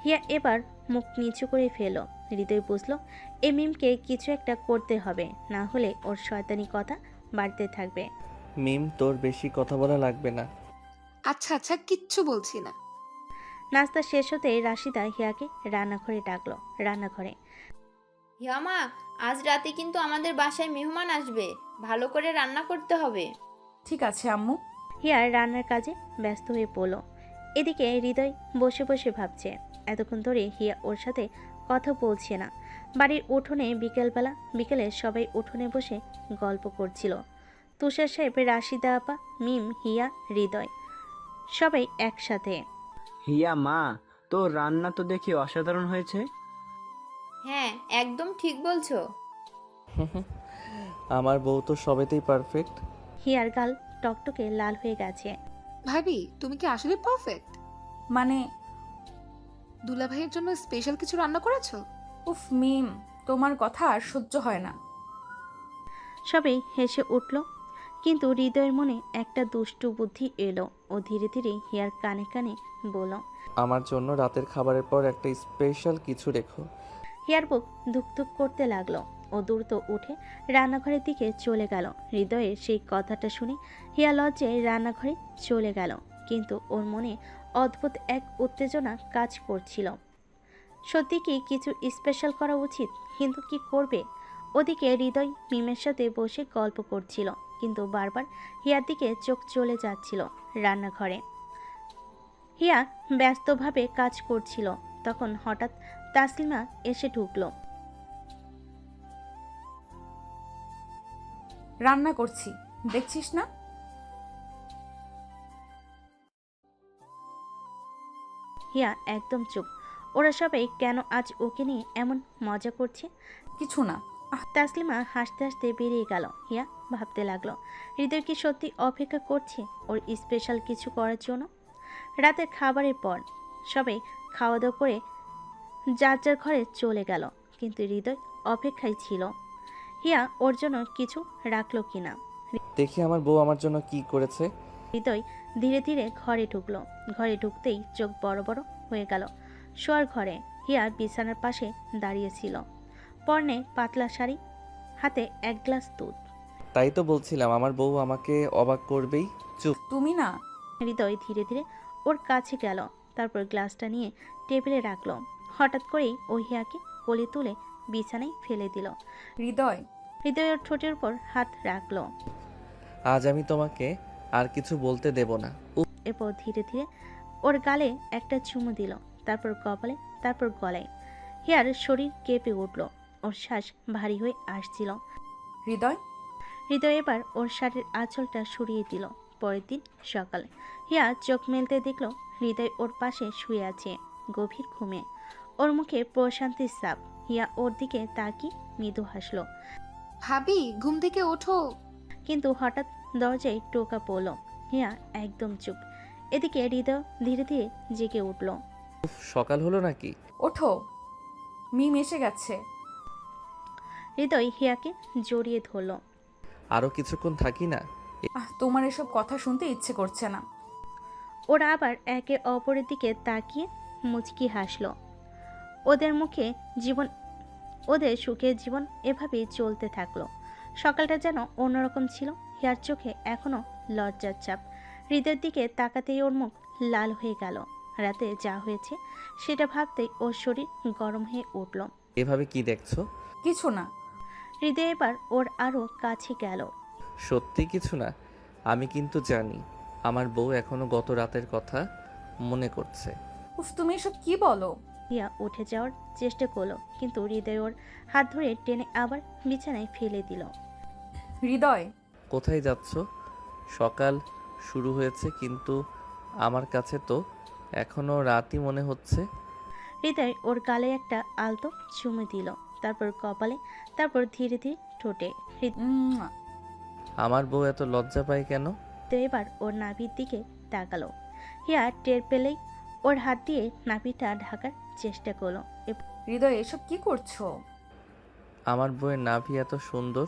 হিয়া এবার মুখ নিচু করে ফেলো। হৃদয় বুঝলো এই মিমকে কিছু একটা করতে হবে, না হলে ওর শয়তানি কথা বাড়তে থাকবে। মিম তোর বেশি কথা বলা লাগবে না। আচ্ছা আচ্ছা, কিচ্ছু বলছি না। নাস্তা শেষ হতেই রাশিদা হিয়াকে রান্নাঘরে ডাকলো। রান্নাঘরে হিয়ামা, আজ রাতে কিন্তু আমাদের বাসায় মেহমান আসবে, ভালো করে রান্না করতে হবে। ঠিক আছে আম্মু। হিয়া রান্নার কাজে ব্যস্ত হয়ে পড়ল। এদিকে হৃদয় বসে বসে ভাবছে। এতক্ষণ ধরে হিয়া ওর সাথে কথা বলছে না। বাড়ির উঠোনে বিকেলে সবাই উঠোনে বসে গল্প করছিল। তুষার সাহেব, রাশিদা আপা, মিম, হিয়া, হৃদয় সবাই একসাথে। হিয়া মা, তোর রান্না তো দেখি অসাধারণ হয়েছে। হ্যাঁ, একদম ঠিক বলছো। আমার বউ তো সবেতেই পারফেক্ট। হিয়ার গাল টকটকে লাল হয়ে গেছে। ভাবি, তুমি কি আসলে পারফেক্ট? মানে দুলা ভাইয়ের জন্য স্পেশাল কিছু রান্না করেছো? উফ মিম, তোমার কথা আর সহ্য হয় না। সবাই হেসে উঠল, কিন্তু হৃদয়ের মনে একটা দুষ্টু বুদ্ধি এলো। ও ধীরে ধীরে হিয়ার কানে কানে বলল, আমার জন্য রাতের খাবারের পর একটা স্পেশাল কিছু রেখো। হিয়ার বুক ধুকধুক করতে লাগলো। ও দ্রুত উঠে রান্নাঘরের দিকে চলে গেল। হৃদয়ের সেই কথাটা শুনে হিয়া লজ্জায় রান্নাঘরে চলে গেল, কিন্তু ওর মনে অদ্ভুত এক উত্তেজনা কাজ করছিল। সত্যি কি কিছু স্পেশাল করা উচিত, কিন্তু কি করবে? ওদিকে হৃদয় মিমের সাথে বসে গল্প করছিল, কিন্তু বারবার হিয়ার দিকে চোখ চলে যাচ্ছিল। রান্নাঘরে হিয়া ব্যস্তভাবে কাজ করছিল, তখন হঠাৎ তাসলিমা এসে ঢুকলো। রান্না করছি, দেখছিস না? হিয়া একদম চুপ। ওরা সবাই কেন আজ ওকে নিয়ে এমন মজা করছে? কিছু না। তাসলিমা হাসতে হাসতে বেরিয়ে গেল। হিয়া ভাবতে লাগলো, হৃদয় কি সত্যি অপেক্ষা করছে ওর স্পেশাল কিছু করার জন্য? রাতের খাবারের পর সবাই খাওয়া দাওয়া করে যার যার ঘরে চলে গেল, কিন্তু হৃদয় অপেক্ষায় ছিল হিয়া ওর জন্য কিছু রাখলো কিনা। দেখি আমার বউ আমার জন্য কি করেছে। হৃদয় ধীরে ধীরে ঘরে ঢুকলো। ঘরে ঢুকতেই চোখ বড় বড় হয়ে গেল। শোয়ার ঘরে হিয়া বিছানার পাশে দাঁড়িয়েছিল, পরনে পাতলা শাড়ি, হাতে এক গ্লাস দুধ। তাই তো বলছিলাম আমার বউ আমাকে অবাক করবেই। চুপ। তুমি না। হৃদয় ধীরে ধীরে ওর কাছে গেল, তারপর গ্লাসটা নিয়ে টেবিলে রাখলো। হঠাৎ করেই ও হিয়াকে কোলে তুলে বিছানায় ফেলে দিল। হৃদয়। হৃদয়ের ঠোঁটের উপর হাত রাখলো। আজ আমি তোমাকে আর কিছু বলতে দেব না। এরপর ধীরে ধীরে ওর গালে একটা চুমু দিল, তারপর কপালে, তারপর গলায়। হিয়ার শরীর কেঁপে উঠল, ওর শ্বাস ভারী হয়ে আসছিল। হৃদয়। হৃদয় এবার ওর শাড়ির আঁচলটা সরিয়ে দিল। পরের দিন সকালে হিয়া চোখ মেলতে দেখল হৃদয় ওর পাশে শুয়ে আছে, গভীর ঘুমে। ওর মুখে প্রশান্তির ছাপ। হিয়া ওর দিকে তাকিয়ে মৃদু হাসলো, ভাবি, ঘুম থেকে ওঠো। কিন্তু হঠাৎ দরজায় টোকা পড়ল। হিয়া একদম চুপ। এদিকে হৃদয় ধীরে ধীরে জেগে উঠল। উফ, সকাল হলো নাকি? ওঠো, মিম এসে গেছে। হৃদয় হিয়াকে জড়িয়ে ধরল। আরো কিছুক্ষণ থাকি না? তোমার এসব কথা শুনতে ইচ্ছে করছে না। ওরা আবার একে অপরের দিকে তাকিয়ে মুচকি হাসল। ওদের মুখে জীবন, ওদের সুখের জীবন এভাবেই চলতে থাকলো। সকালটা যেন অন্যরকম ছিল। হিয়ার চোখে এখনো লজ্জার চাপ। হৃদয়ের দিকে তাকাতেই ওর মুখ লাল হয়ে গেল। রাতে যা হয়েছে সেটা ভাবতেই ওর শরীর গরম হয়ে উঠল। এভাবে কি দেখছো? কিছু না। হৃদয় এবার ওর আরও কাছে গেল। সত্যি কিছু না। আমি কিন্তু জানি আমার বউ এখনো গত রাতের কথা মনে করছে। উফ, তুমি এসব কি বলো? হিয়া উঠে যাওয়ার চেষ্টা করলো, কিন্তু হৃদয় ওর হাত ধরে টেনে আবার বিছানায় ফেলে দিল। হৃদয়। কোথায় যাচ্ছ? সকাল শুরু হয়েছে, কিন্তু আমার কাছে তো এখনো রাতই মনে হচ্ছে। হৃদয় ওর গালে একটা আলতো চুমু দিল, তারপর কপালে, তারপর ধীরে ধীরে ঠোঁটে। উম, আমার বউ এত লজ্জা পায় কেন? হৃদয় এবার ওর নাভির দিকে তাকালো। হিয়া টের পেলেই ওর হাত দিয়ে নাভিটা ঢাকার চেষ্টা করলো। হৃদয়, এসব কি করছো? আমার বউয়ের নাভি এত সুন্দর,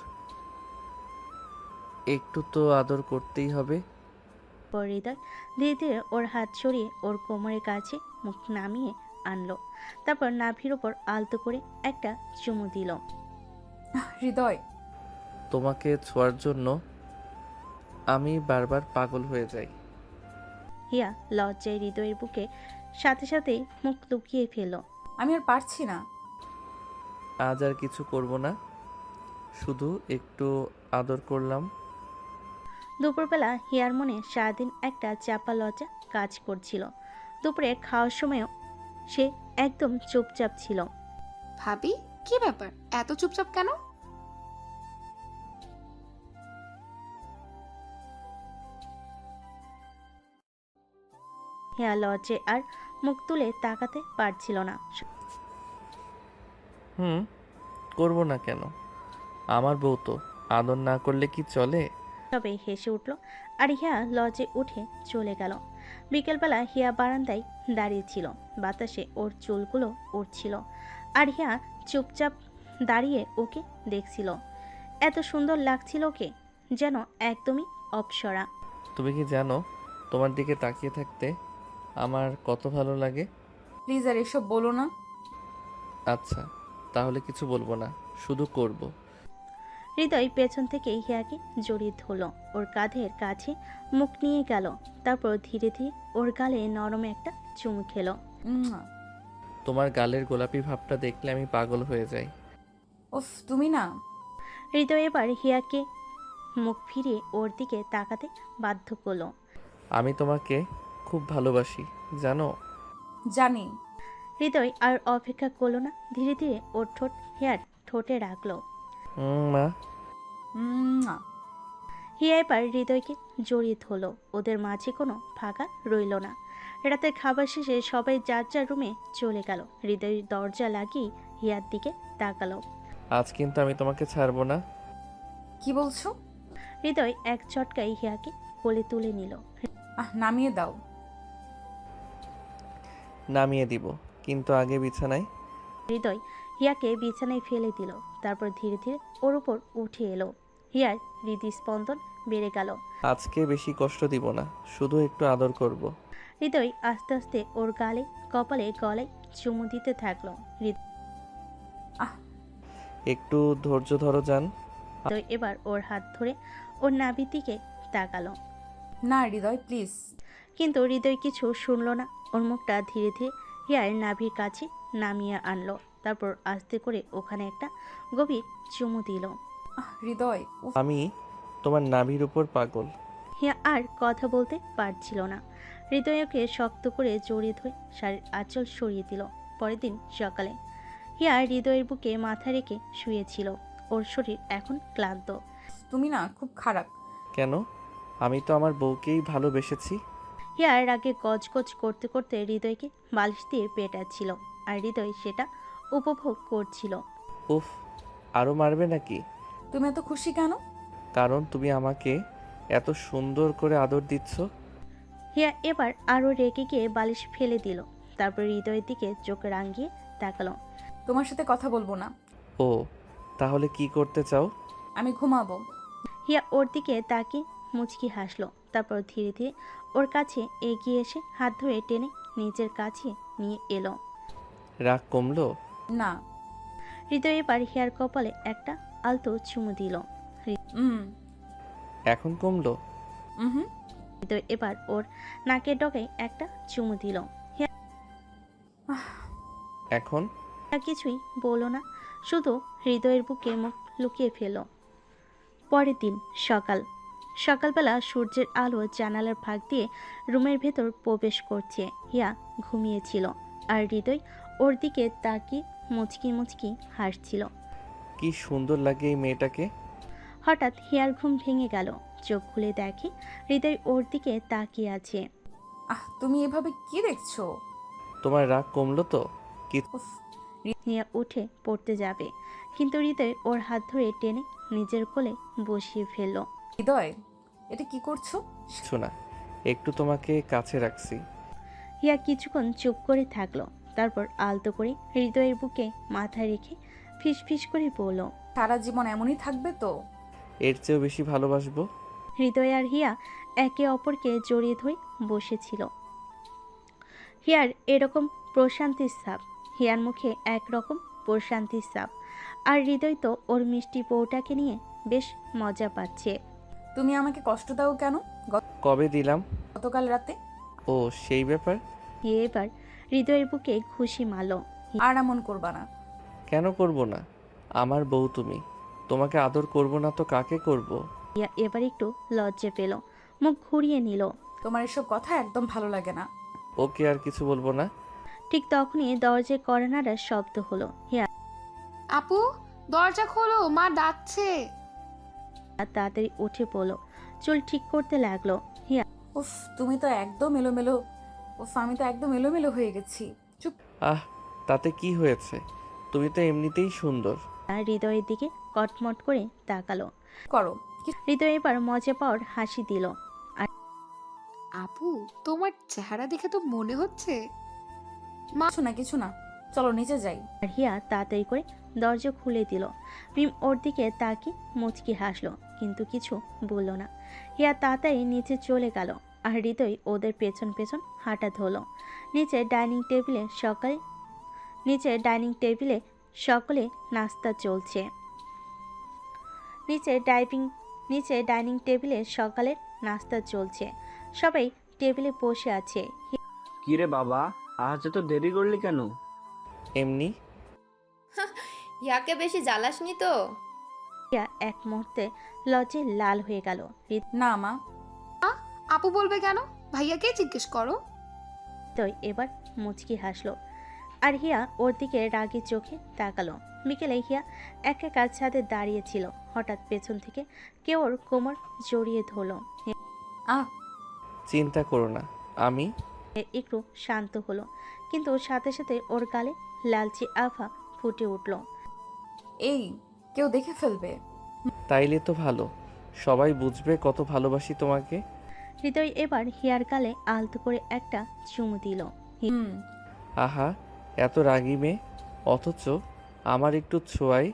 একটু তো আদর করতেই হবে। এরপর হৃদয় ধীরে ধীরে ওর হাত সরিয়ে ওর কোমরের কাছে মুখ নামিয়ে আনলো, তারপর নাভির ওপর আলতো করে একটা চুমু দিল। হৃদয়। তোমাকে ছোঁয়ার জন্য আমি বারবার পাগল হয়ে যাই। হিয়া লজ্জায় হৃদয়ের বুকে সাথে সাথেই মুখ লুকিয়ে ফেলল। আমি আর পারছি না। আজ আর কিছু করব না, শুধু একটু আদর করলাম। দুপুরবেলা হিয়ার মনে সারাদিন একটা চাপা লজ্জা কাজ করছিল। দুপুরে খাওয়ার সময়ও সে একদম চুপচাপ ছিল। ভাবি, কি ব্যাপার, এত চুপচাপ কেন? হিয়া লজ্জে আর মুখ তুলে তাকাতে পারছিল না। করব না কেন? আমার বউ তো, আদর না করলে কি চলে? তবে হেসে উঠল আর হিয়া লজে উঠে চলে গেল। বিকেলবেলা হিয়া বারান্দায় দাঁড়িয়েছিল, বাতাসে ওর চুলগুলো উড়ছিল আর হিয়া চুপচাপ দাঁড়িয়ে ওকে দেখছিল। এত সুন্দর লাগছিল ওকে, যেন একদমই অপ্সরা। তুমি কি জানো তোমার দিকে তাকিয়ে থাকতে আমার কত ভালো লাগে? প্লিজ আর এসব বলো না। আচ্ছা, তাহলে কিছু বলবো না, শুধু করব। হৃদয় পেছন থেকে হিয়াকে জড়িয়ে ধরল, ওর কাঁধের কাছে মুখ নিয়ে গেল, তারপর ধীরে ধীরে ওর গালে নরম একটা চুমু খেলো। উম্মা। তোমার গালের গোলাপি ভাবটা দেখলে আমি পাগল হয়ে যাই। উফ, তুমি না। হৃদয় এবার হিয়াকে মুখ ফিরিয়ে ওর দিকে তাকাতে বাধ্য করলো। আমি তোমাকে খুব ভালোবাসি, জানো? জানি। হৃদয় আর অপেক্ষা করলো না, ধীরে ধীরে ওর ঠোঁট হিয়ার ঠোঁটে রাখলো। মা। উম্মা। হিয়া এবার হৃদয়কে জড়িয়ে ধরলো, ওদের মাঝে কোনো ফাঁকা রইল না। রাতের খাবার শেষে সবাই যার যার রুমে চলে গেল। হৃদয় দরজা লাগিয়ে হিয়ার দিকে তাকালো। আজ কিন্তু আমি তোমাকে ছাড়বো না। কি বলছো? হৃদয় এক চটকায় হিয়াকে কোলে তুলে নিল। নামিয়ে দাও। নামিয়ে দিব, কিন্তু আগে বিছানায়। হৃদয় হিয়াকে বিছানায় ফেলে দিল, তারপর ধীরে ধীরে ওর উপর উঠে এলো। হিয়ার হৃদস্পন্দন বেড়ে গেল। আজকে বেশি কষ্ট দিব না, শুধু একটু আদর করব। হৃদয় আস্তে আস্তে ওর গালে, কপালে, গলায় চুমু দিতে থাকলো। একটু ধৈর্য ধরো যান। হৃদয় এবার ওর হাত ধরে ওর নাভির দিকে তাকালো, না হৃদয়, প্লিজ। কিন্তু হৃদয় কিছু শুনলো না। ওর মুখটা ধীরে ধীরে হিয়ার নাভির কাছে নামিয়ে আনলো, তারপর আস্তে করে ওখানে একটা গভীর চুমু দিল। হৃদয়, উফ। আমি তোমার নাভির উপর পাগল। হিয়া আর কথা বলতে পারছিল না। হৃদয়কে শক্ত করে জড়িয়ে ধরে শাড়ির আঁচল সরিয়ে দিল। পরের দিন সকালে হিয়া হৃদয়ের বুকে মাথা রেখে শুয়েছিল। ওর শরীর এখন ক্লান্ত। তুমি না খুব খারাপ। কেন? আমি তো আমার বউকেই ভালোবেসেছি। হিয়ার আগে গজগজ করতে করতে হৃদয়কে বালিশ দিয়ে পেটাচ্ছিল, আর হৃদয় সেটা উপভোগ করছিল। উফ, আরও মারবে নাকি? তুমি এত খুশি কেন? কারণ তুমি আমাকে এত সুন্দর করে আদর দিচ্ছ। হিয়া এবার আরও রেগে গিয়ে বালিশ ফেলে দিল, তারপর হৃদয়ের দিকে চোখ রাঙিয়ে তাকালো। তোমার সাথে কথা বলবো না। ও, তাহলে কি করতে চাও? আমি ঘুমাবো। হিয়া ওর দিকে তাকিয়ে মুচকি হাসলো, তারপর ধীরে ধীরে ওর কাছে এগিয়ে এসে হাত ধরে টেনে নিজের কাছে নিয়ে এলো। রাগ কমলো? না। হৃদয় এবার হিয়ার কপালে একটা আলতো চুমু দিল। এখন কমলো? হুম। হৃদয় এবার ওর নাকের ডগায় একটা চুমু দিল। এখন? হিয়া কিছুই বলল না, শুধু হৃদয়ের বুকে মুখ লুকিয়ে ফেলল। পরের দিন সকালবেলা সূর্যের আলো জানালার ফাঁক দিয়ে রুমের ভেতর প্রবেশ করছে। হিয়া ঘুমিয়েছিল আর হৃদয় ওর দিকে তাকিয়ে মুচকি মুচকি হাসছিল। কি সুন্দর লাগে এই মেয়েটাকে। হঠাৎ হিয়ার ঘুম ভেঙে গেল, চোখ খুলে দেখে হৃদয় ওর দিকে তাকিয়ে আছে। তুমি এভাবে কি দেখছো? তোমার রাগ কমলো তো? উফ। হিয়া উঠে পড়তে যাবে, কিন্তু হৃদয় ওর হাত ধরে টেনে নিজের কোলে বসিয়ে ফেলল। হৃদয়, এটা কি করছো? কিছু না, একটু তোমাকে কাছে রাখছি। হিয়া কিছুক্ষণ চুপ করে থাকলো, তারপর আলতো করে হৃদয়ের বুকে মাথা রেখে ফিস ফিস করে বলল, সারা জীবন এমনই থাকবে তো? এর চেয়েও বেশি ভালোবাসবো। হৃদয় আর হিয়া একে অপরকে জড়িয়ে ধরে বসেছিল। হিয়ার এরকম প্রশান্তির ছাপ, হিয়ার মুখে একরকম প্রশান্তির ছাপ, আর হৃদয় তো ওর মিষ্টি বউটাকে নিয়ে বেশ মজা পাচ্ছে। তুমি আমাকে কষ্ট দাও কেন? কবে দিলাম? গতকাল রাতে। ও, সেই ব্যাপার। হিয়া এবার হৃদয়ের বুকে খুশি মারল। আর এমন করবা না। কেন করব না? আমার বউ তুমি, তোমাকে আদর করব না তো কাকে করব? হিয়া এবার একটু লজ্জা পেল, মুখ ঘুরিয়ে নিল। তোমার এসব কথা একদম ভালো লাগে না। ওকে, আর কিছু বলবো না। ঠিক তখনই দরজায় কড়া নাড়ার শব্দ হলো। হিয়া আপু দরজা খোলো, মা ডাকছে। আর তাড়াতাড়ি উঠে পড়লো, চুল ঠিক করতে লাগলো। হিয়া উফ তুমি তো একদম এলোমেলো। আমি তো একদম এলোমেলো হয়ে গেছি। চুপ। আহ, তাতে কি হয়েছে? তুমি তো এমনিতেই সুন্দর। হৃদয়ের দিকে কটমট করে তাকালো। করো। হৃদয় এবার মজা পাওয়ার হাসি দিল। আপু তোমার চেহারা দেখে তো মনে হচ্ছে কিছু না চলো নিচে যাই। আর হিয়া তাড়াতাড়ি করে দরজা খুলে দিল। মিম ওর দিকে তাকিয়ে মুচকি হাসলো, কিন্তু কিছু বলল না। হিয়া তাড়াতাড়ি নিচে চলে গেল, আর হৃদয় ওদের পেছন পেছন হাঁটা ধরল। নিচে ডাইনিং টেবিলে সকলে নাস্তা চলছে। নিচে ডাইনিং টেবিলে সকালের নাস্তা চলছে। সবাই টেবিলে বসে আছে। কিরে বাবা, আজ এত দেরি করলি কেন? এমনি। হিয়াকে বেশি জ্বালাসনি তো? হিয়া এক মুহূর্তে লজ্জায় লাল হয়ে গেল। না মা। আপু বলবে কেন? ভাইয়াকে জিজ্ঞেস করো। হৃদয় এবার মুচকি হাসলো, আর হিয়া ওর দিকে রাগী চোখে তাকালো। বিকেলে হিয়া একা ছাদে দাঁড়িয়েছিল। হঠাৎ পেছন থেকে কেউ ওর কোমর জড়িয়ে ধরলো। আহ চিন্তা করো না, আমি। একটু শান্ত হলো, কিন্তু সাথে সাথে ওর গালে লালচে আভা ফুটে উঠল। এই কেউ দেখে ফেলবে। তাইলে তো ভালো, সবাই বুঝবে কত ভালোবাসি তোমাকে। হৃদয় এবার হিয়ার গালে আলতো করে একটা চুমু দিল। হুম। আহা, এত রাগী মেয়ে, অথচ আমার একটু ছোঁয়ায়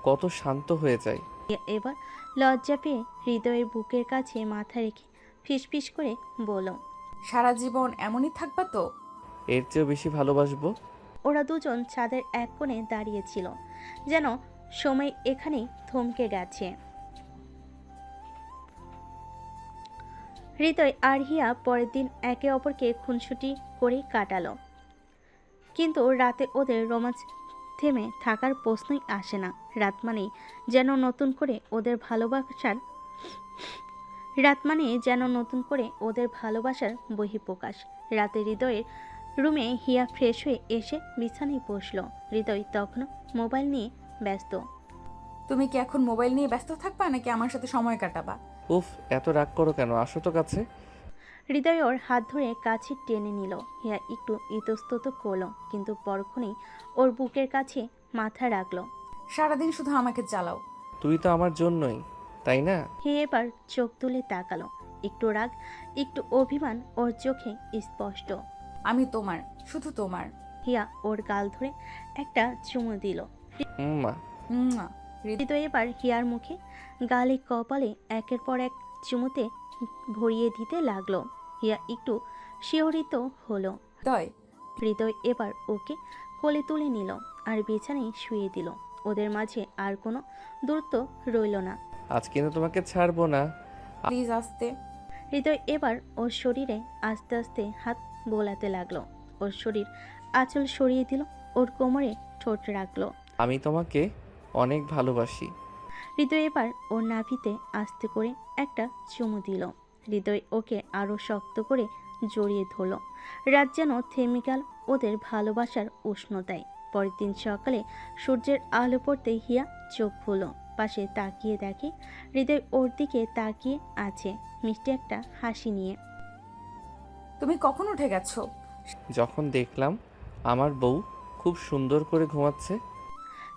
কত শান্ত হয়ে যায়। হিয়া এবার লজ্জা পেয়ে হৃদয়ের বুকের কাছে মাথা রেখে ফিসফিস করে বলল, সারা জীবন এমনই থাকবা তো? এর চেয়েও বেশি ভালোবাসবো। ওরা দুজন ছাদের এক কোণে দাঁড়িয়েছিল, যেন সময় এখানেই থমকে গেছে। হৃদয় আর হিয়া পরের দিন একে অপরকে খুনসুটি করেই কাটালো, কিন্তু রাতে ওদের রোমাঞ্চ থেমে থাকার প্রশ্নই আসে না। রাত মানেই যেন নতুন করে ওদের ভালোবাসার বহিঃপ্রকাশ। রাতে হৃদয়ের রুমে হিয়া ফ্রেশ হয়ে এসে বিছানায় বসলো। হৃদয় তখনও মোবাইল নিয়ে ব্যস্ত। তুমি কি এখন মোবাইল নিয়ে ব্যস্ত থাকবা নাকি আমার সাথে সময় কাটাবা? উফ, এত রাগ করো কেন? আসো তো কাছে। হৃদয় ওর হাত ধরে কাছে টেনে নিল। হিয়া একটু ইতস্তত করলো, কিন্তু পরক্ষণেই ওর বুকের কাছে মাথা রাখলো। সারাদিন শুধু আমাকে জ্বালাও। তুই তো আমার জন্যই, তাই না? হিয়া এবার চোখ তুলে তাকালো। একটু রাগ, একটু অভিমান ওর চোখে স্পষ্ট। আমি তোমার, শুধু তোমার। হিয়া ওর গাল ধরে একটা চুমু দিল। মা। মুয়া। হৃদয় এবার হিয়ার মুখে, গালে, কপালে একের পর এক চুমুতে ভরিয়ে দিতে লাগলো। হিয়া একটু শিহরিত হলো। হৃদয় এবার ওকে কোলে তুলে নিল আর বিছানায় শুয়ে দিল। ওদের মাঝে আর কোনো দূরত্ব রইল না। আজ কিন্তু তোমাকে ছাড়বো না। প্লিজ আসতে। হৃদয় এবার ওর শরীরে আস্তে আস্তে হাত বোলাতে লাগলো। ওর শরীর আঁচল সরিয়ে দিল, ওর কোমরে ঠোঁট রাখলো। আমি তোমাকে অনেক ভালোবাসি। হৃদয় এবার ওর নাভিতে আস্তে করে একটা চুমু দিল। হৃদয় ওকে আরো শক্ত করে জড়িয়ে ধরল। রাত যেন থেমে গেল ওদের ভালোবাসার উষ্ণতায়। পরের দিন সকালে সূর্যের আলো পড়তে হিয়া চোখ খুলল। পাশে তাকিয়ে দেখে হৃদয় ওর দিকে তাকিয়ে আছে, মিষ্টি একটা হাসি নিয়ে। তুমি কখন উঠে গেছো? যখন দেখলাম আমার বউ খুব সুন্দর করে ঘুমাচ্ছে।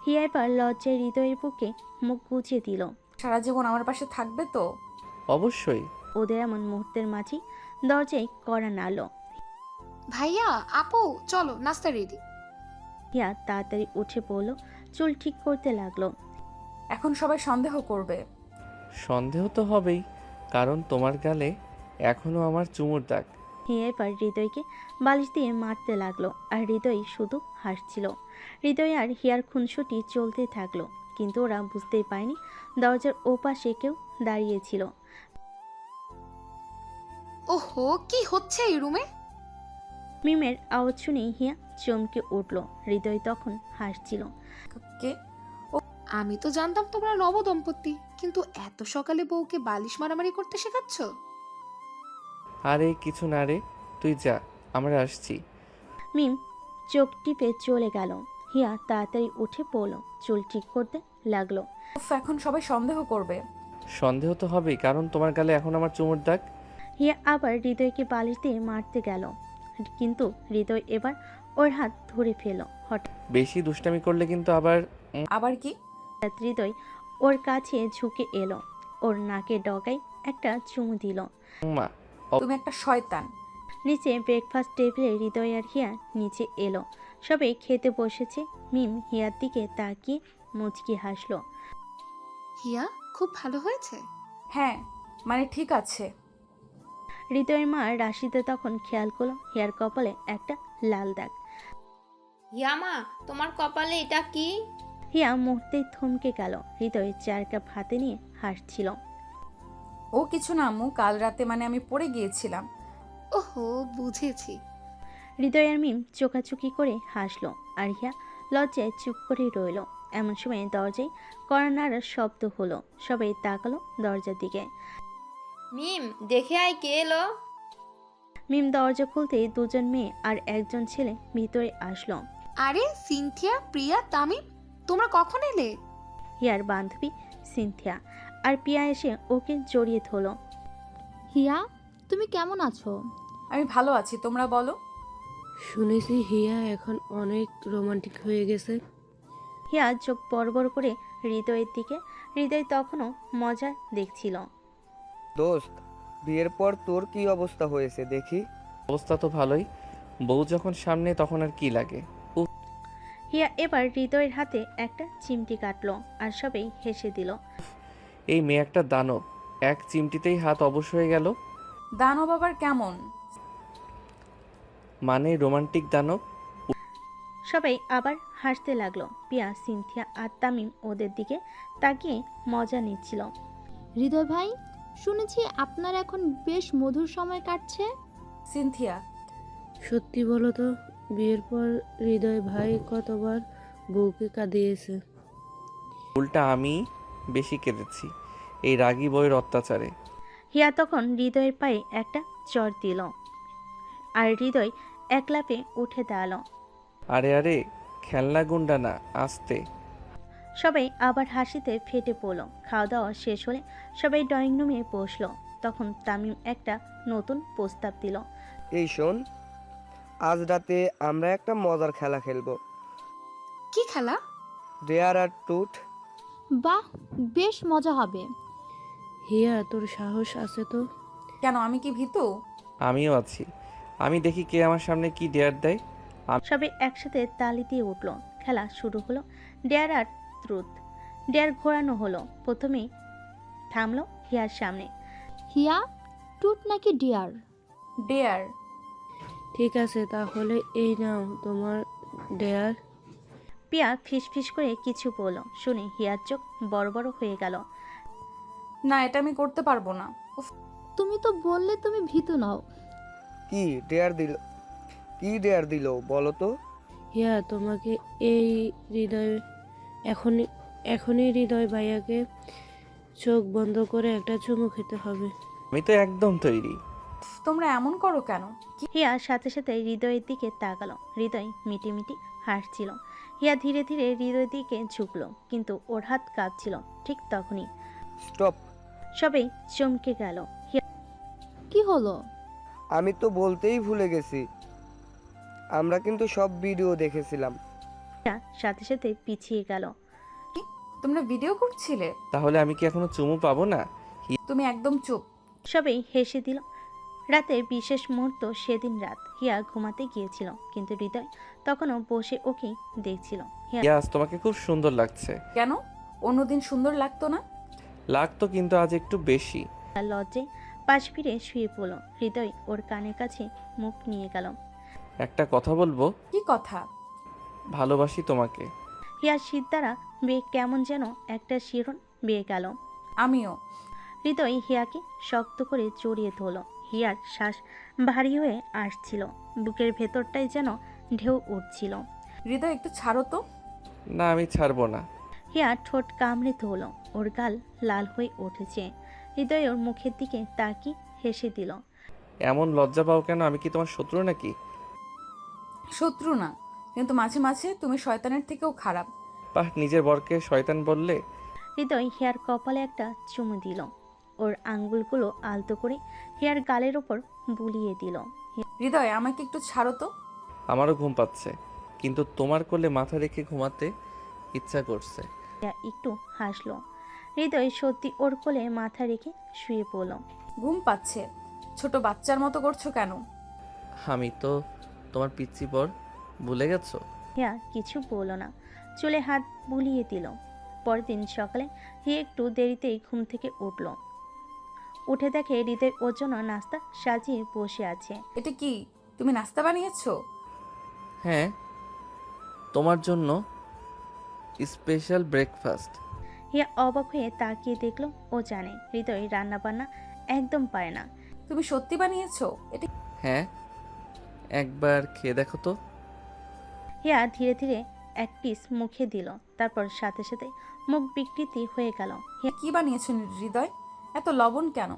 হিয়া এবার লজ্জায় হৃদয়ের বুকে মুখ গুজে দিল। সারা জীবন আমার পাশে থাকবে তো? অবশ্যই। ওদের এমন মুহূর্তের মাঝে দরজায় কড়া নাড়ল। ভাইয়া, আপু চলো, নাস্তা রেডি। হিয়া তাড়াতাড়ি উঠে পড়ল, চুল ঠিক করতে লাগলো। এখন সবাই সন্দেহ করবে। সন্দেহ তো হবেই, কারণ তোমার গালে এখনো আমার চুমুর দাগ। হিয়া এবার হৃদয়কে বালিশ দিয়ে মারতে লাগলো, আর হৃদয় শুধু হাসছিল। হৃদয় আর হিয়ার খুনসুটি চলতে থাকলো, কিন্তু ওরা বুঝতেই পায়নি দরজার ওপাশে কেউ দাঁড়িয়েছিল। ওহো, কি হচ্ছে এই রুমে? মিমের আওয়াজ শুনে হিয়া চমকে উঠল। হৃদয় তখন হাসছিল। কে? আমি তো জানতাম তোমরা নবদম্পতি, কিন্তু এত সকালে বউকে বালিশ মারামারি করতে শেখাচ্ছ? আরে কিছু না রে, তুই যা, আমরা আসছি। মিম চোখ টিপে চলে গেল। হিয়া তাড়াতাড়ি উঠে পড়ল, চুল ঠিক করতে লাগলো। উফ, এখন সবাই সন্দেহ করবে। সন্দেহ তো হবেই, কারণ তোমার গালে এখন আমার চুমুর দাগ। হিয়া আবার হৃদয়কে বালিশ দিয়ে মারতে গেল, কিন্তু হৃদয় এবার ওর হাত ধরে ফেল। হঠাৎ বেশি দুষ্টামি করলে কিন্তু আবার আবার কি? হৃদয় ওর কাছে ঝুঁকে এলো, ওর নাকে ডগায় একটা চুমু দিল। মা। তুমি একটা শয়তান। নিচে ব্রেকফাস্ট টেবিলে হৃদয় আর হিয়া নিচে এলো, সবাই খেতে বসেছে। মিম হিয়ার দিকে তাকিয়ে মুচকি হাসলো। হিয়া খুব ভালো হয়েছে। হ্যাঁ, মানে ঠিক আছে। হৃদয়ের মা রাশিদা তখন খেয়াল করলো হিয়ার কপালে একটা লাল দাগ। হিয়ামা, তোমার কপালে এটা কি? হিয়া মুহূর্তেই থমকে গেল। হৃদয় 4 কাপ হাতে নিয়ে হাসছিল। ও কিছু না আম্মু, কাল রাতে মানে আমি পড়ে গিয়েছিলাম। ওহো, বুঝেছি। হৃদয় আর মিম চোখাচুকি করে হাসলো, আর হিয়া লজ্জায় চুপ করে রইল। এমন সময় দরজায় কড়া নাড়ার শব্দ হলো, সবাই তাকালো দরজার দিকে। মিম, দেখে আয় কে এলো। মিম দরজা খুলতেই 2জন মেয়ে আর 1জন ছেলে ভিতরে আসলো। আরে সিনথিয়া, প্রিয়া, তামিম, তোমরা কখন এলে? হিয়ার বান্ধবী সিনথিয়া আর পিয়া এসে ওকে জড়িয়ে ধরলো। হিয়া, তুমি কেমন আছো? আমি ভালো আছি, তোমরা বলো। শুনেছি হিয়া এখন অনেক রোমান্টিক হয়ে গেছে। হিয়া চোখ বড় বড় করে হৃদয়ের দিকে। হৃদয় তখনও মজা দেখছিল। দোস্ত, বিয়ের পর তোর কি অবস্থা হয়েছে দেখি। অবস্থা তো ভালোই, বউ যখন সামনে তখন আর কি লাগে। হিয়া এবার হৃদয়ের হাতে একটা চিমটি কাটলো, আর সবাই হেসে দিল। এই মেয়ে একটা দানব, এক চিমটিতেই হাত অবশ হয়ে গেল। দানব আবার কেমন? মানে রোমান্টিক দানব। সবাই আবার হাসতে লাগলো। পিয়া, সিনথিয়া আর তামিম ওদের দিকে তাকিয়ে মজা নিচ্ছিল। হৃদয় ভাই, শুনেছি আপনার এখন বেশ মধুর সময় কাটছে। সিনথিয়া, সত্যি বলো তো, বিয়ের পর হৃদয় ভাই কতবার বউকে কাঁদিয়েছে? উল্টা আমি বেশি কেঁদেছি এই রাগী বইয়ের অত্যাচারে। হিয়া তখন হৃদয়ের পায়ে একটা চর দিল, আর হৃদয় এক লাফে উঠে দাঁড়ালো। আরে আরে, খেলনা গুন্ডা না, আস্তে। সবাই আবার হাসিতে ফেটে পড়লো। খাওয়া দাওয়া শেষ হলে সবাই ড্রয়িং রুমে বসলো। তখন তামিম একটা নতুন প্রস্তাব দিল। এই শোন, আজ রাতে আমরা একটা মজার খেলা খেলবো। কি খেলা? ডেয়ার আর টুট। বাহ, বেশ মজা হবে। হিয়া, তোর সাহস আছে তো? কেন, আমি কি ভীতু? আমিও আছি, আমি দেখি কে আমার সামনে কি ডেয়ার দেয়। সবাই একসাথে তালি দিয়ে উঠলো। খেলা শুরু হলো। ডেয়ার আর ট্রুথ। ডেয়ার ঘোরানো হলো। প্রথমেই থামলো হিয়ার সামনে। হিয়া, টুট নাকি ডিয়ার? ডেয়ার। ঠিক আছে, তাহলে এই নাও তোমার ডেয়ার। পিয়া ফিস ফিস করে কিছু বলল, শুনে হিয়ার চোখ বড় বড় হয়ে গেল। না, এটা আমি করতে পারবো না। উফ, তুমি তো বললে তুমি ভীতু নও। কি ডেয়ার দিল? কি ডেয়ার দিল বলো তো? হিয়া, তোমাকে এই হৃদয় এখনই এখনই হৃদয় ভাইয়াকে চোখ বন্ধ করে একটা চুমু খেতে হবে। আমি তো একদম তৈরি। তোমরা এমন করো কেন? হিয়া সাথে সাথে হৃদয়ের দিকে তাকালো। হৃদয় মিটি মিটি হাসছিল। হিয়া ধীরে ধীরে হৃদয়ের দিকে ঝুঁকলো, কিন্তু ওর হাত কাঁপছিল। ঠিক তখনই স্টপ। সবাই চমকে গেল। হিয়া কি হলো? আমি তো বলতেই ভুলে গেছি, আমরা কিন্তু সব ভিডিও দেখেছিলাম। সাথে সাথে পিছিয়ে গেল। তোমরা ভিডিও করছিলে? তাহলে আমি কি এখনো চুমু পাবো না? তুমি একদম চুপ। সবাই হেসে দিল। রাতের বিশেষ মুহূর্ত সেদিন রাত। হিয়া ঘুমাতে গিয়েছিল, কিন্তু হৃদয় তখনও বসে ওকেই দেখছিল। হিয়া ইয়াস, তোমাকে খুব সুন্দর লাগছে। কেন? অন্যদিন সুন্দর লাগতো না? লাগতো, কিন্তু আজ একটু বেশি। লজ্জায় পাশ ফিরে শুয়ে পড়ল। হৃদয় ওর কানের কাছে মুখ নিয়ে গেল। একটা কথা বলবো? কি কথা? ভালোবাসি তোমাকে। হিয়ার শীত দ্বারা বেয়ে কেমন যেন একটা শিহরণ বেয়ে গেল। আমিও। হৃদয় হিয়াকে শক্ত করে জড়িয়ে ধরল। হিয়ার শ্বাস ভারী হয়ে আসছিল, বুকের ভেতরটাই যেন ঢেউ উঠছিল। হৃদয়, একটু ছাড়ো তো। না, আমি ছাড়বো না। হিয়া ঠোঁট কামড়ে ধরল। ওর গাল লাল হয়ে উঠেছে। হৃদয় ওর মুখের দিকে তাকিয়ে হেসে দিল। এমন লজ্জা পাও কেন? আমি কি তোমার শত্রু নাকি? শত্রু না, কিন্তু মাঝে মাঝে তুমি শয়তানের থেকেও খারাপ। বাহ, নিজের বরকে শয়তান বললে? হৃদয় হিয়ার কপালে একটা চুমু দিল। ওর আঙ্গুলগুলো আলতো করে হিয়ার গালের ওপর বুলিয়ে দিল। হৃদয়, আমাকে একটু ছাড়ো তো। আমারও ঘুম পাচ্ছে, কিন্তু তোমার কোলে মাথা রেখে ঘুমাতে ইচ্ছা করছে। হিয়া একটু হাসলো। হৃদয় সত্যি ওর কোলে মাথা রেখে শুয়ে পড়ল। ঘুম পাচ্ছে? ছোট বাচ্চার মতো করছো কেন? আমি তো তোমার পিচ্ছি পর, ভুলে গেছো? হিয়া কিছু বলল না, চুলে হাত বুলিয়ে দিল। পরের দিন সকালে হিয়া একটু দেরিতেই ঘুম থেকে উঠল। উঠে দেখে হৃদয় ওর জন্য নাস্তা সাজিয়ে বসে আছে। এটা কি, তুমি নাস্তা বানিয়েছো? হ্যাঁ, তোমার জন্য স্পেশাল ব্রেকফাস্ট। হিয়া অবাক হয়ে তাকিয়ে দেখলো ও জানে হৃদয় রান্না বান্না একদম পারে না। তুমি সত্যি বানিয়েছো? এটা হ্যাঁ, একবার খেয়ে দেখো তো। হিয়া ধীরে ধীরে এক পিস মুখে দিল, তারপর সাথে সাথে মুখ বিকৃতি হয়ে গেল। হিয়া কি বানিয়েছো হৃদয়? এত লবণ কেন?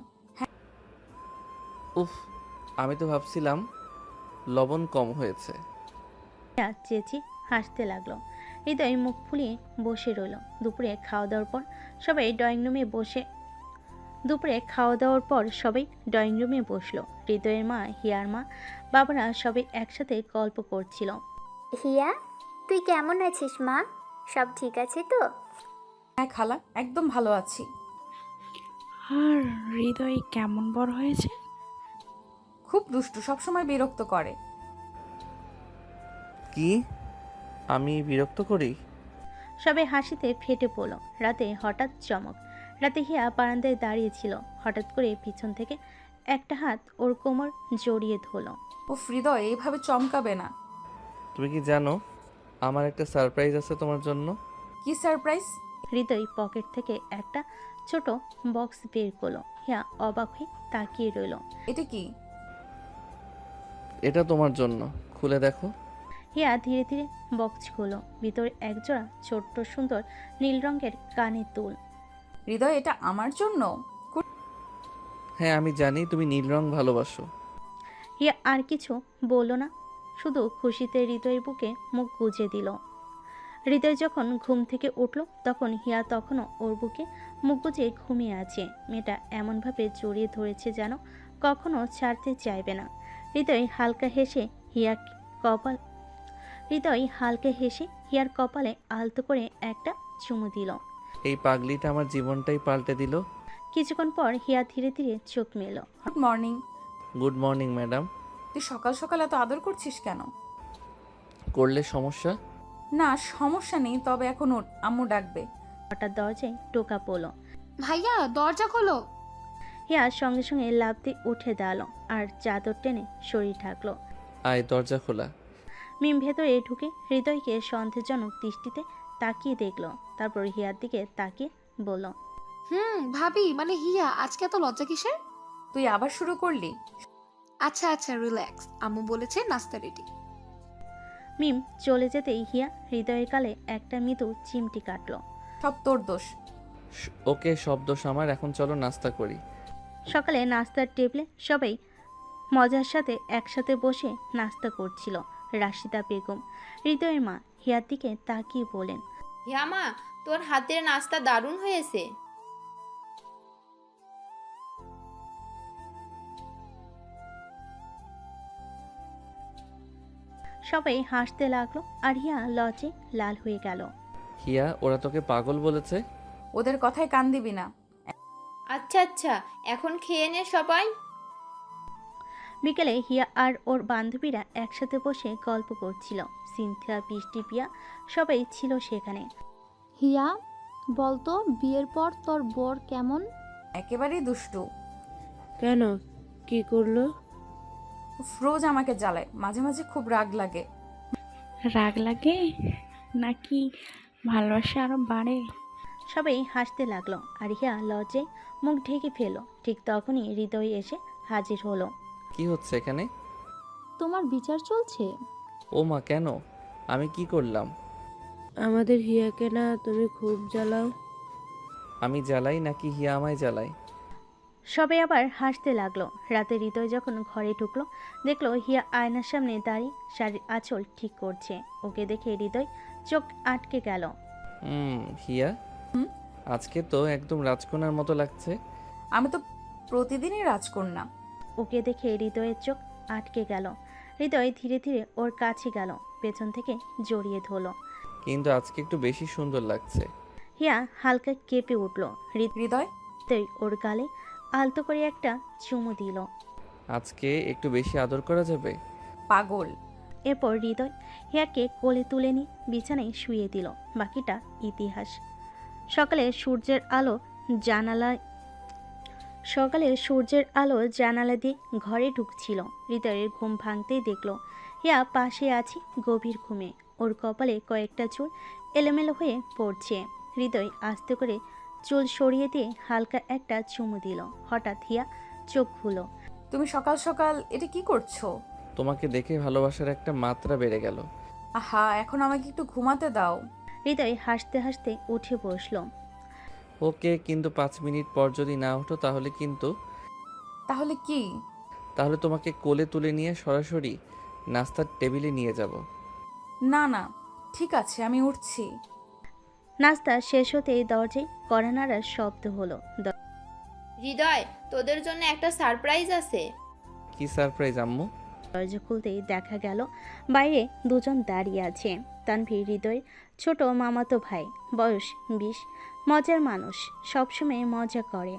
উফ, আমি তো ভাবছিলাম লবণ কম হয়েছে। চেঁচি হাসতে লাগলো। হৃদয় মুখ ফুলিয়ে বসে রইল। দুপুরে খাওয়া দাওয়ার পর সবাই ড্রয়িং রুমে বসলো। হৃদয়ের মা, হিয়ার মা, বাবারা সবাই একসাথে গল্প করছিল। হিয়া, তুই কেমন আছিস মা? সব ঠিক আছে তো? হ্যাঁ খালা, একদম ভালো আছি। আর হৃদয় কেমন বড় হয়েছে? খুব দুষ্টু, সবসময় বিরক্ত করে। কি, আমি বিরক্ত করি? সবাই হাসিতে ফেটে পড়ল। রাতে হঠাৎ চমক। রাতে হিয়া বারান্দায় দাঁড়িয়েছিল। হঠাৎ করে পিছন থেকে একটা হাত ওর কোমর জড়িয়ে ধরল। ও হৃদয়, এইভাবে চমকাবে না। তুমি কি জানো আমার একটা সারপ্রাইজ আছে তোমার জন্য? কি সারপ্রাইজ? হৃদয় পকেট থেকে একটা ছোট বক্স বের করলো। হিয়া অবাক হয়ে তাকিয়ে রইল। এটা কি? এটা তোমার জন্য, খুলে দেখো। হিয়া ধীরে ধীরে বক্স খুলল। ভিতরে একজোড়া ছোট্ট সুন্দর নীল রঙের কানের দুল। হৃদয়, এটা আমার জন্য? হ্যাঁ, আমি জানি তুমি নীল রং ভালোবাসো। হিয়া আর কিছু বলল না, শুধু খুশিতে হৃদয়ের বুকে মুখ গুজে দিল। হৃদয় যখন ঘুম থেকে উঠল তখন হিয়া তখনও ওর বুকে মুখ গুজে ঘুমিয়ে আছে। মেয়েটা এমনভাবে জড়িয়ে ধরেছে যেন কখনো ছাড়তে চাইবে না। হৃদয় হালকা হেসে হিয়ার কপালে আলতো করে একটা চুমু দিল। এই পাগলিটা আমার জীবনটাই পাল্টে দিল। কিছুক্ষণ পর হিয়া ধীরে ধীরে চোখ মেলল। Good morning. Good morning madam. তুই সকাল সকাল এত আদর করছিস কেন? করলে সমস্যা? না, সমস্যা নেই, তবে এখন ওঠ, আম্মু ডাকবে। হঠাৎ দরজায় টোকা পড়ল। ভাইয়া, দরজা খোলো। হিয়া সঙ্গে সঙ্গে লাফ দিয়ে উঠে দাঁড়ালো আর চাদর টেনে শরীর ঢাকলো। আয়, দরজা খোলা। মিম ভেতরে ঢুকে হৃদয়কে সন্দেহজনক দৃষ্টিতে তাকিয়ে দেখলো। তারপর হিয়ার দিকে তাকিয়ে বলল, ভাবি মানে হিয়া, আজকে এত লজ্জা কিসের? তুই আবার শুরু করলি? আচ্ছা আচ্ছা, রিল্যাক্স, আম্মু বলেছে নাস্তা রেডি। মিম চলে যেতেই হিয়া হৃদয়ের গালে একটা মৃদু চিমটি কাটলো। সব তোর দোষ। ওকে, সব দোষ আমার। এখন চলো নাস্তা করি। সকালে নাস্তার টেবিলে সবাই মজার সাথে একসাথে বসে নাস্তা করছিল। রাশিদা বেগম, হৃদয়ের মা, হিয়ার দিকে তাকিয়ে বলেন, হিয়া মা, তোর হাতের নাস্তা দারুণ হয়েছে। সবাই হাসতে লাগলো আর হিয়া লজ্জে লাল হয়ে গেল। হিয়া, ওরা তোকে পাগল বলেছে? ওদের কথায় কান দিবি না। আচ্ছা আচ্ছা, এখন খেয়ে নে সবাই। বিকেলে হিয়া আর ওর বান্ধবীরা একসাথে বসে গল্প করছিল। সিনথিয়া, বৃষ্টি, পিয়া সবাই ছিল সেখানে। হিয়া, বলতো বিয়ের পর তোর বর কেমন? একেবারেই দুষ্টু। কেন, কি করলো? রোজ আমাকে জ্বালায়, মাঝে মাঝে খুব রাগ লাগে। রাগ লাগে নাকি ভালোবাসা আরো বাড়ে? সবাই হাসতে লাগলো আর হিয়া লজ্জায় মুখ ঢেকে ফেলল। ঠিক তখনই হৃদয় এসে হাজির হলো। কি হচ্ছে এখানে? তোমার বিচার চলছে। ও মা, কেন? আমি কি করলাম? আমাদের হিয়াকে না তুমি খুব জ্বালাও। আমি জ্বালাই নাকি হিয়া আমায় জ্বালাই? সবাই আবার হাসতে লাগলো। রাতে হৃদয় যখন ঘরে ঢুকলো, দেখলো হিয়া আয়নার সামনে দাঁড়িয়ে শাড়ির আঁচল ঠিক করছে। ওকে দেখে হৃদয় চোখ আটকে গেল। হিয়া, আজকে তো একদম রাজকন্যার মতো লাগছে। আমি তো প্রতিদিনই রাজকন্যা। ওকে দেখে হৃদয়ের চোখ আটকে গেল। হৃদয় ধীরে ধীরে ওর কাছে গেল, পেছন থেকে জড়িয়ে ধরল। কিন্তু আজকে একটু বেশি সুন্দর লাগছে। হিয়া হালকা কেঁপে উঠল। হৃদয়, হৃদয় ওর গালে আলতো করে একটা চুমু দিল। আজকে একটু বেশি আদর করা যাবে? পাগল। এরপর হৃদয় হিয়াকে কোলে তুলে নিয়ে বিছানায় শুয়ে দিল। বাকিটা ইতিহাস। সকালে সূর্যের আলো জানালা দিয়ে ঘরে ঢুকছিল। হৃদয়ের ঘুম ভাঙতেই দেখল হিয়া পাশে আছে গভীর ঘুমে। ওর কপালে কয়েকটা চুল এলোমেলো হয়ে পড়ছে। হৃদয় আস্তে করে চুল সরিয়ে দিয়ে হালকা একটা চুমু দিল। হঠাৎ হিয়া চোখ খুলো। তুমি সকাল সকাল এটা কি করছো? তোমাকে দেখে ভালোবাসার একটা মাত্রা বেড়ে গেল। আহা, এখন আমাকে একটু ঘুমাতে দাও। হৃদয় হাসতে হাসতে উঠে বসলো। ওকে, কিন্তু 5 মিনিট পর যদি না ওঠো তাহলে কিন্তু। তাহলে কি? তাহলে তোমাকে কোলে তুলে নিয়ে সরাসরি নাস্তার টেবিলে নিয়ে যাব। না না, ঠিক আছে, আমি উঠছি। নাস্তা শেষ হতেই দরজায় কড়া নাড়ার শব্দ হলো। হৃদয়, তোদের জন্য একটা সারপ্রাইজ আছে। কি সারপ্রাইজ আম্মু? দরজা খুলতেই দেখা গেল বাইরে দুজন দাঁড়িয়ে আছে। তানভীর হৃদয়ের ছোট মামাতো ভাই, বয়স 20, মজার মানুষ, সবসময় মজা করে।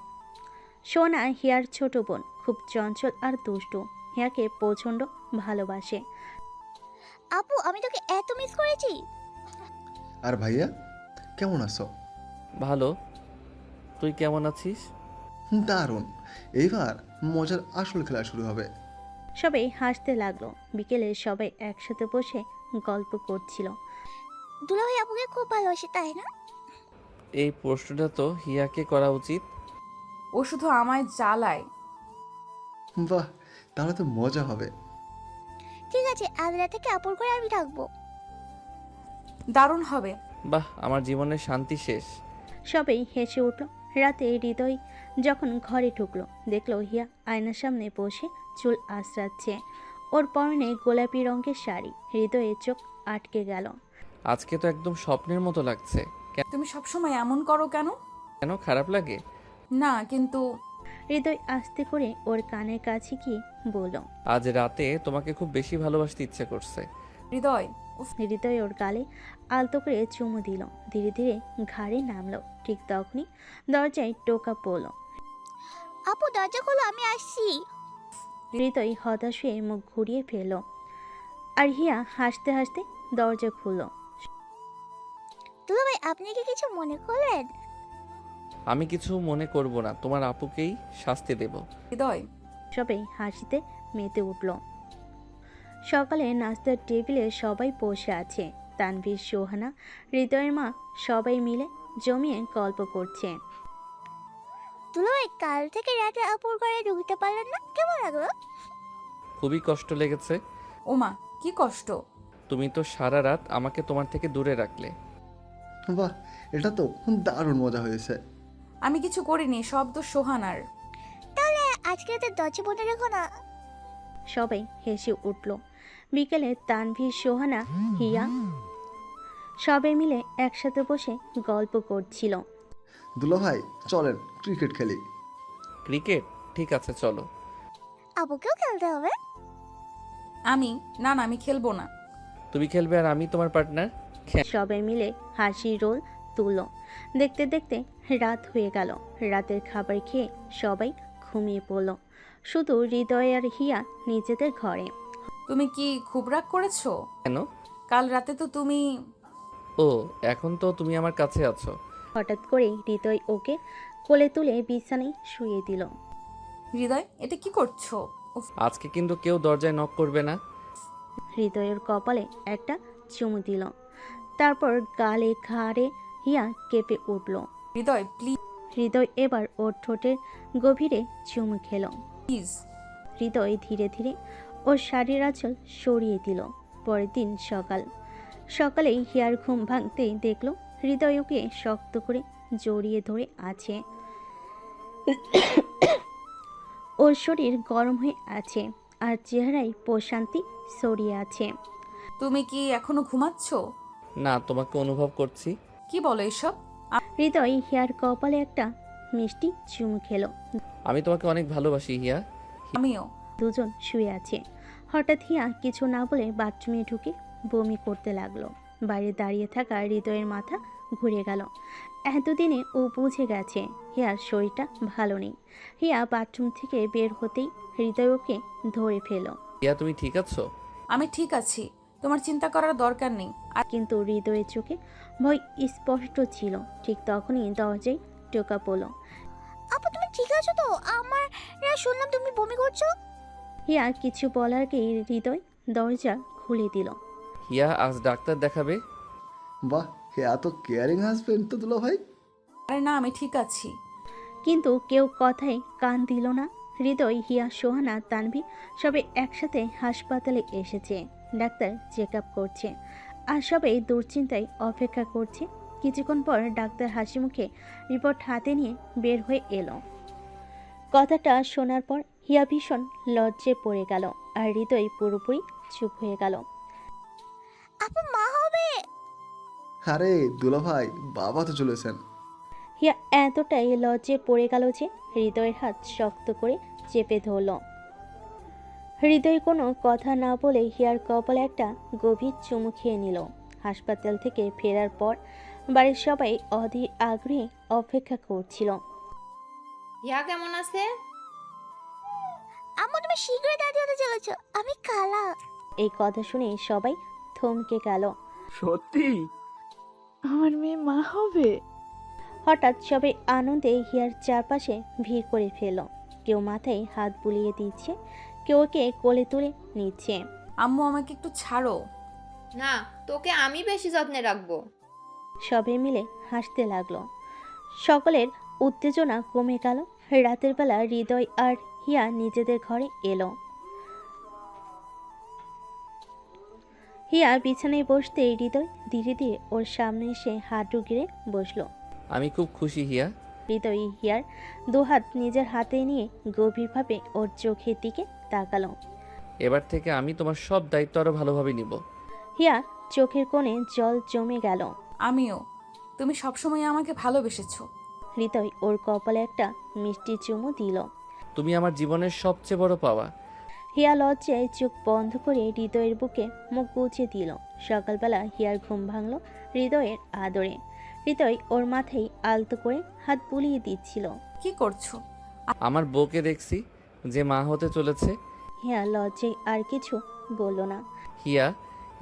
সোনা হিয়ার ছোট বোন, খুব চঞ্চল আর দুষ্টু। হিয়াকে প্রচণ্ড ভালোবাসে। আপু, আমি তোকে এত মিস করেছি। আর ভাইয়া কেমন আছো? ভালো, তুই কেমন আছিস? দারুণ, এইবার মজার আসল খেলা শুরু হবে। সবাই হাসতে লাগলো। বিকেলে সবাই একসাথে বসে গল্প করছিল। দুলাভাই আপুকে খুব ভালোবাসে, তাই না? এই প্রশ্নটা তো হিয়াকে করা উচিত। ও শুধু আমায় জ্বালায়। বাহ, তাহলে তো মজা হবে। ঠিক আছে, আজ রাত থেকে আপুর করে আমি থাকবো। দারুণ হবে। বাহ, আমার জীবনের শান্তি শেষ। সবাই হেসে উঠল। রাতে হৃদয় যখন ঘরে ঢুকলো, দেখলো হিয়া আয়নার সামনে বসে চুল আঁচড়াচ্ছে। ওর পরনে গোলাপি রঙের শাড়ি। হৃদয়ের চোখ আটকে গেল। আজকে তো একদম স্বপ্নের মতো লাগছে। তুমি সবসময় এমন করো কেন? কেন, খারাপ লাগে? না, কিন্তু হৃদয় আস্তে করে ওর কানের কাছে গিয়ে বলল, আজ রাতে তোমাকে খুব বেশি ভালোবাসতে ইচ্ছে করছে। হৃদয়। হৃদয় ওর গালে আলতো করে চুমু দিল। ধীরে ধীরে ঘাড়ে নামলো। ঠিক তখনই দরজায় টোকা পড়ল। আপু, দরজা খোলো, আমি আসছি। হৃদয় হতাশ হয়ে মুখ ঘুরিয়ে ফেলল। আর হিয়া হাসতে হাসতে দরজা খুলল। দুলাভাই, আপনি কি কিছু মনে করলেন? আমি কিছু মনে করব না, তোমার আপুকেই শাস্তি দেব। হৃদয়। সবাই হাসিতে মেতে উঠল। সকালে নাস্তার টেবিলে সবাই বসে আছে। তানভীর, সোহানা, হৃদয়ের মা সবাই মিলে জমিয়ে গল্প করছে। দুলাভাই, কাল থেকে রাতে আপুর ঘরে ঢুকতে পারলেন না, কেমন লাগলো? খুবই কষ্ট লেগেছে। ওমা, কি কষ্ট? তুমি তো সারা রাত আমাকে তোমার থেকে দূরে রাখলে। বাহ, এটা তো দারুণ মজা হয়েছে। আমি কিছু করিনি, সব তো সোহানার। তাহলে আজকে রাতে দরজা বন্ধ রেখো না। সবাই হেসে উঠল। বিকেলে তানভীর, সোহানা, হিয়া সবাই মিলে একসাথে বসে গল্প করছিল। দুলাভাই, চলেন ক্রিকেট খেলি। ক্রিকেট? ঠিক আছে, চলো। আপুকেও খেলতে হবে। না, আমি খেলবো না। তুমি খেলবে আর আমি তোমার পার্টনার। সবাই মিলে হাসি রোল তুলল। দেখতে দেখতে রাত হয়ে গেল। রাতের খাবার খেয়ে সবাই ঘুমিয়ে পড়ল। শুধু হৃদয় আর হিয়া নিজেদের ঘরে। তুমি কি খুব রাগ করেছো? কেন? কাল রাতে তো তুমি। ও, এখন তো তুমি আমার কাছে আছো। হঠাৎ করে হৃদয় ওকে কোলে তুলে বিছানায় শুয়ে দিল। হৃদয়, এটা কি করছো? আজকে কিন্তু কেউ দরজায় নক করবে না। হৃদয়ের কপালে একটা চুমু দিল। তারপর গালে ঘাড়ে হিয়া কেঁপে উঠল। হৃদয়, প্লিজ। হৃদয় এবার ওর ঠোঁটের গভীরে চুমু খেল। প্লিজ। হৃদয় ধীরে ধীরে ওর শাড়ির আঁচল সরিয়ে দিল। পরের দিন সকালেই হিয়ার ঘুম ভাঙতেই দেখল হৃদয় ওকে শক্ত করে জড়িয়ে ধরে আছে। ওর শরীর গরম হয়ে আছে আর চেহারায় প্রশান্তি ছড়িয়ে আছে। তুমি কি এখনো ঘুমাচ্ছ? না, তোমাকে অনুভব করছি। কি বলো এসব? হৃদয় হিয়ার কপালে একটা মিষ্টি চুমু খেলো। আমি তোমাকে অনেক ভালোবাসি হিয়া। আমিও। দুজন শুয়ে আছে। হঠাৎ হিয়া কিছু না বলে বাথরুমে ঢুকে বমি করতে লাগলো। বাইরে দাঁড়িয়ে থাকা হৃদয়ের মাথা ঘুরে গেল। এতদিনে ও বুঝে গেছে হিয়ার শরীরটা ভালো নেই। হিয়া বাথরুম থেকে বের হতেই হৃদয় ওকে ধরে ফেলো। হিয়া, তুমি ঠিক আছো? আমি ঠিক আছি, তোমার চিন্তা করার দরকার নেই। কিন্তু হৃদয়ের চোখে ভয় স্পষ্ট ছিল। ঠিক তখনই দরজায় টোকা পড়লো। আপু তুমি ঠিক আছো তো? আমার শুনলাম তুমি বমি করছো। হিয়া কিছু বলার আগেই হৃদয় দরজা খুলে দিল। হিয়া, আজ ডাক্তার দেখাবে? বাহ, এত কেয়ারিং হাজবেন্ড তো দুলা ভাই। আরে না, আমি ঠিক আছি। কিন্তু কেউ কথায় কান দিল না। হৃদয়, হিয়া, সোহানা, তানভি সবাই একসাথে হাসপাতালে এসেছে। ডাক্তার চেক আপ করছে আর সবাই দুশ্চিন্তায় অপেক্ষা করছে। কিছুক্ষণ পর ডাক্তার হাসি মুখে রিপোর্ট হাতে নিয়ে বের হয়ে এলো। কথাটা শোনার পর হিয়া ভীষণ লজ্জে পড়ে গেল আর হৃদয় পুরোপুরি চুপ হয়ে গেল। আপু মা হবে? আরে দুলা ভাই, বাবা তো চলেছেন। হিয়া এতটাই লজ্জে পড়ে গেল যে হৃদয়ের হাত শক্ত করে চেপে ধরল। হৃদয় কোনো কথা না বলে হিয়ার কপালে একটা গভীর চুমু খেয়ে নিল। হাসপাতাল থেকে ফেরার পর বাড়ির সবাই অধীর আগ্রহে অপেক্ষা করছিল। হিয়া কেমন আছে? আম্মু তুমি শীঘ্রই দাদি হতে চলেছো। আমি খালা। এই কথা শুনে সবাই থমকে গেল। সত্যি? আমার মেয়ে মা হবে? হঠাৎ সবাই আনন্দে হিয়ার চারপাশে ভিড় করে ফেলল। কেউ মাথায় হাত বুলিয়ে দিচ্ছে, কেউ ওকে কোলে তুলে নিচ্ছে। আম্মু আমাকে একটু ছাড়ো। না, তোকে আমি বেশি যত্নে রাখবো। সবাই মিলে হাসতে লাগলো। সকলের উত্তেজনা কমে গেল। রাতের বেলা হৃদয় আর হিয়া নিজেদের ঘরে এলো। হিয়া বিছানায় বসতে হৃদয় ধীরে ধীরে ওর সামনে এসে হাঁটু গিরে বসলো। আমি খুব খুশি হিয়া। হৃদয় হিয়ার দুহাত নিজের হাতে নিয়ে গভীরভাবে ওর চোখের দিকে তাকালো। এবার থেকে আমি তোমার সব দায়িত্ব আরো ভালোভাবে নিব। হিয়া চোখের কোণে জল জমে গেল। আমিও। তুমি সবসময় আমাকে ভালোবেসেছো। হৃদয় ওর কপালে একটা মিষ্টি চুমু দিল। তুমি আমার জীবনের সবচেয়ে বড় পাওয়া। হিয়া লজ্জায় চোখ বন্ধ করে হৃদয়ের বুকে মুখ গুজে দিল। সকালবেলা হিয়ার ঘুম ভাঙল হৃদয়ের আদরে। হৃদয় ওর মাথায় আলতো করে হাত বুলিয়ে দিচ্ছিল। কি করছো? আমার বউকে দেখছি যে মা হতে চলেছে। হিয়া লজ্জায় আর কিছু বলল না। হিয়া,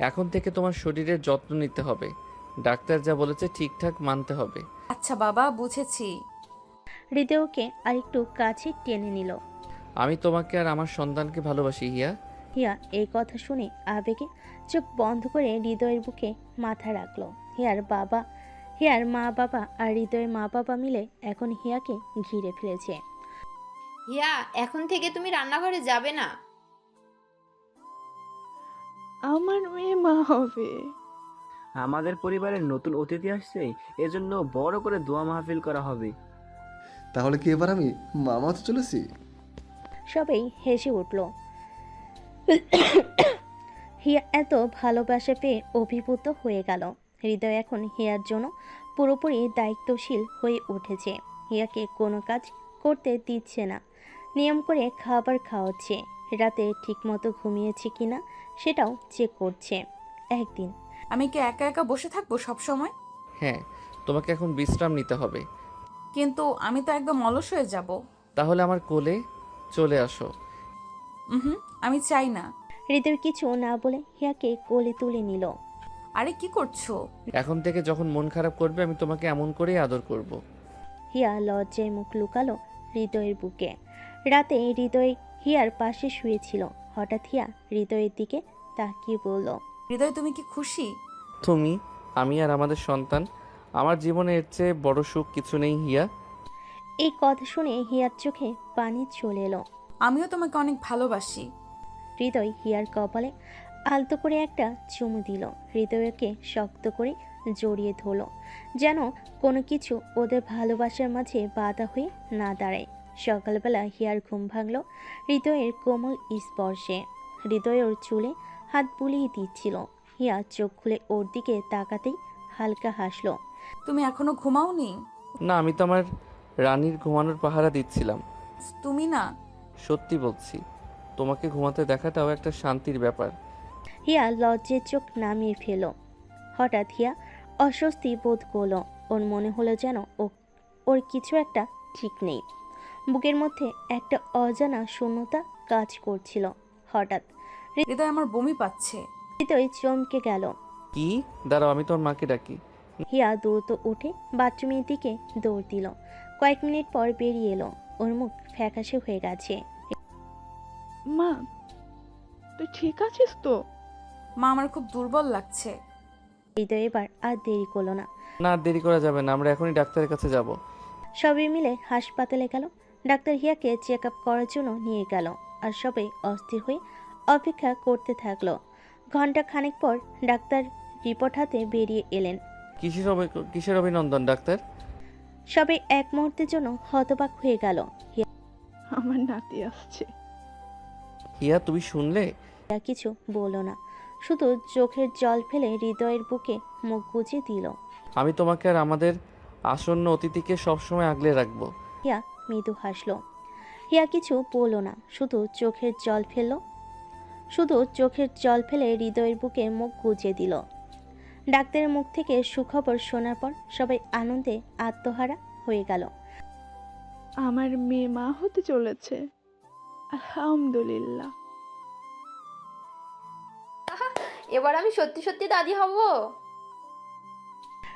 এখন থেকে তোমার শরীরের যত্ন নিতে হবে। ডাক্তার যা বলেছে ঠিকঠাক মানতে হবে। আচ্ছা বাবা, বুঝেছি। হৃদয়কে আরেকটু কাছে টেনে নিল। আমি তোমাকে আর আমার সন্তানকে ভালোবাসি হিয়া। হিয়া এই কথা শুনে আবেগে চোখ বন্ধ করে হৃদয়ের বুকে মাথা রাখলো। হিয়ার মা বাবা আর হৃদয়ের মা বাবা মিলে এখন হিয়াকে ঘিরে ফেলেছে। হিয়া, এখন থেকে তুমি রান্নাঘরে যাবে না। আমার মেয়ে মা হবে। আমাদের পরিবারের নতুন অতিথি আসছে, এজন্য বড় করে দোয়া মাহফিল করা হবে। তাহলে কি এবার আমি মামা তো চলেছি? সবাই হেসে উঠল। হিয়া এত ভালোবাসা পেয়ে অভিভূত হয়ে গেল। হৃদয় এখন হিয়ার জন্য পুরোপুরি দায়িত্বশীল হয়ে উঠেছে। হিয়াকে কোনো কাজ করতে দিচ্ছে না, নিয়ম করে খাবার খাওয়াচ্ছে, রাতে ঠিকমতো ঘুমিয়েছে কিনা সেটাও চেক করছে। একদিন আমি কি একা একা বসে থাকবো সব সময়? হ্যাঁ, তোমাকে এখন বিশ্রাম নিতে হবে। কিন্তু আমি তো একদম অলস হয়ে যাব। তাহলে আমার কোলে চলে আসো। আমি চাই না। হৃদয় কিছু না বলে হিয়াকে কোলে তুলে নিল। আরে কি করছো? এখন থেকে যখন মন খারাপ করবে আমি তোমাকে এমন করেই আদর করব। হিয়া লজ্জায় মুখ লুকালো হৃদয়ের বুকে। রাতে হৃদয় হিয়ার পাশে শুয়েছিল। হঠাৎ হিয়া হৃদয়ের দিকে তাকিয়ে বলল, হৃদয় তুমি কি খুশি? তুমি, আমি আর আমাদের সন্তান, আমার জীবনে এর চেয়ে বড় সুখ কিছু নেই হিয়া। এই কথা শুনে হিয়ার চোখে পানি চলে এলো। আমিও তোমাকে অনেক ভালোবাসি। হৃদয় হিয়ার কপালে আলতো করে একটা চুমু দিল। হৃদয়কে শক্ত করে জড়িয়ে ধরল, যেন কোনো কিছু ওদের ভালোবাসার মাঝে বাধা হয়ে না দাঁড়ায়। সকালবেলা হিয়ার ঘুম ভাঙল হৃদয়ের কোমল স্পর্শে। হৃদয় ওর চুলে হাত বুলিয়ে দিচ্ছিল। হিয়া চোখ খুলে ওর দিকে তাকাতেই হালকা হাসলো। তুমি এখনো ঘুমাওনি? না, আমি তো আমার রানীর ঘুমানোর পাহারা দিচ্ছিলাম। তুমি না। সত্যি বলছি, তোমাকে ঘুমাতে দেখাটাও একটা শান্তির ব্যাপার। হিয়া লজ্জের চোখ নামিয়ে ফেল। হঠাৎ হিয়া অস্বস্তি বোধ করল। ওর মনে হলো যেন ওর কিছু একটা ঠিক নেই। বুকের মধ্যে একটা অজানা শূন্যতা কাজ করছিল। হঠাৎ হৃদয় আমার বমি পাচ্ছে। হৃদয় চমকে গেল। কি? দাঁড়াও, আমি তোর মাকে ডাকি। হিয়া দ্রুত উঠে বাথরুমের দিকে দৌড় দিল। কয়েক মিনিট পর বেরিয়ে এলো। ওর মুখ ফ্যাকাশে হয়ে গেছে। মা, তুই ঠিক আছিস তো? মা, আমার খুব দুর্বল লাগছে। হৃদয় এবার আর দেরি করলো না। না, আর দেরি করা যাবে না, আমরা এখনই ডাক্তারের কাছে যাব। সবাই মিলে হাসপাতালে গেল। ডাক্তার হিয়াকে চেক আপ করার জন্য নিয়ে গেল। আর সবাই অস্থির হয়ে অপেক্ষা করতে থাকলো। ঘন্টা খানেক পর ডাক্তার রিপোর্ট হাতে বেরিয়ে এলেন। কিসের অভিনন্দন ডাক্তার? সবাই এক মুহূর্তের জন্য হতবাক হয়ে গেল। আমার নাতি আসছে। হিয়া, তুমি শুনলে? হিয়া কিছু বলল না, শুধু চোখের জল ফেলে হৃদয়ের বুকে মুখ গুজে দিল। আমি তোমাকে আর আমাদের আসন্ন অতিথিকে সবসময় আগলে রাখবো। হিয়া মৃদু হাসলো। হিয়া কিছু বলল না, শুধু চোখের জল ফেলে হৃদয়ের বুকে মুখ গুজে দিল। ডাক্তারের মুখ থেকে সুখবর শোনার পর সবাই আনন্দে আত্মহারা হয়ে গেল। আমার মেয়ে মা হতে চলেছে, আলহামদুলিল্লাহ। এবার আমি সত্যি সত্যি দাদি হব।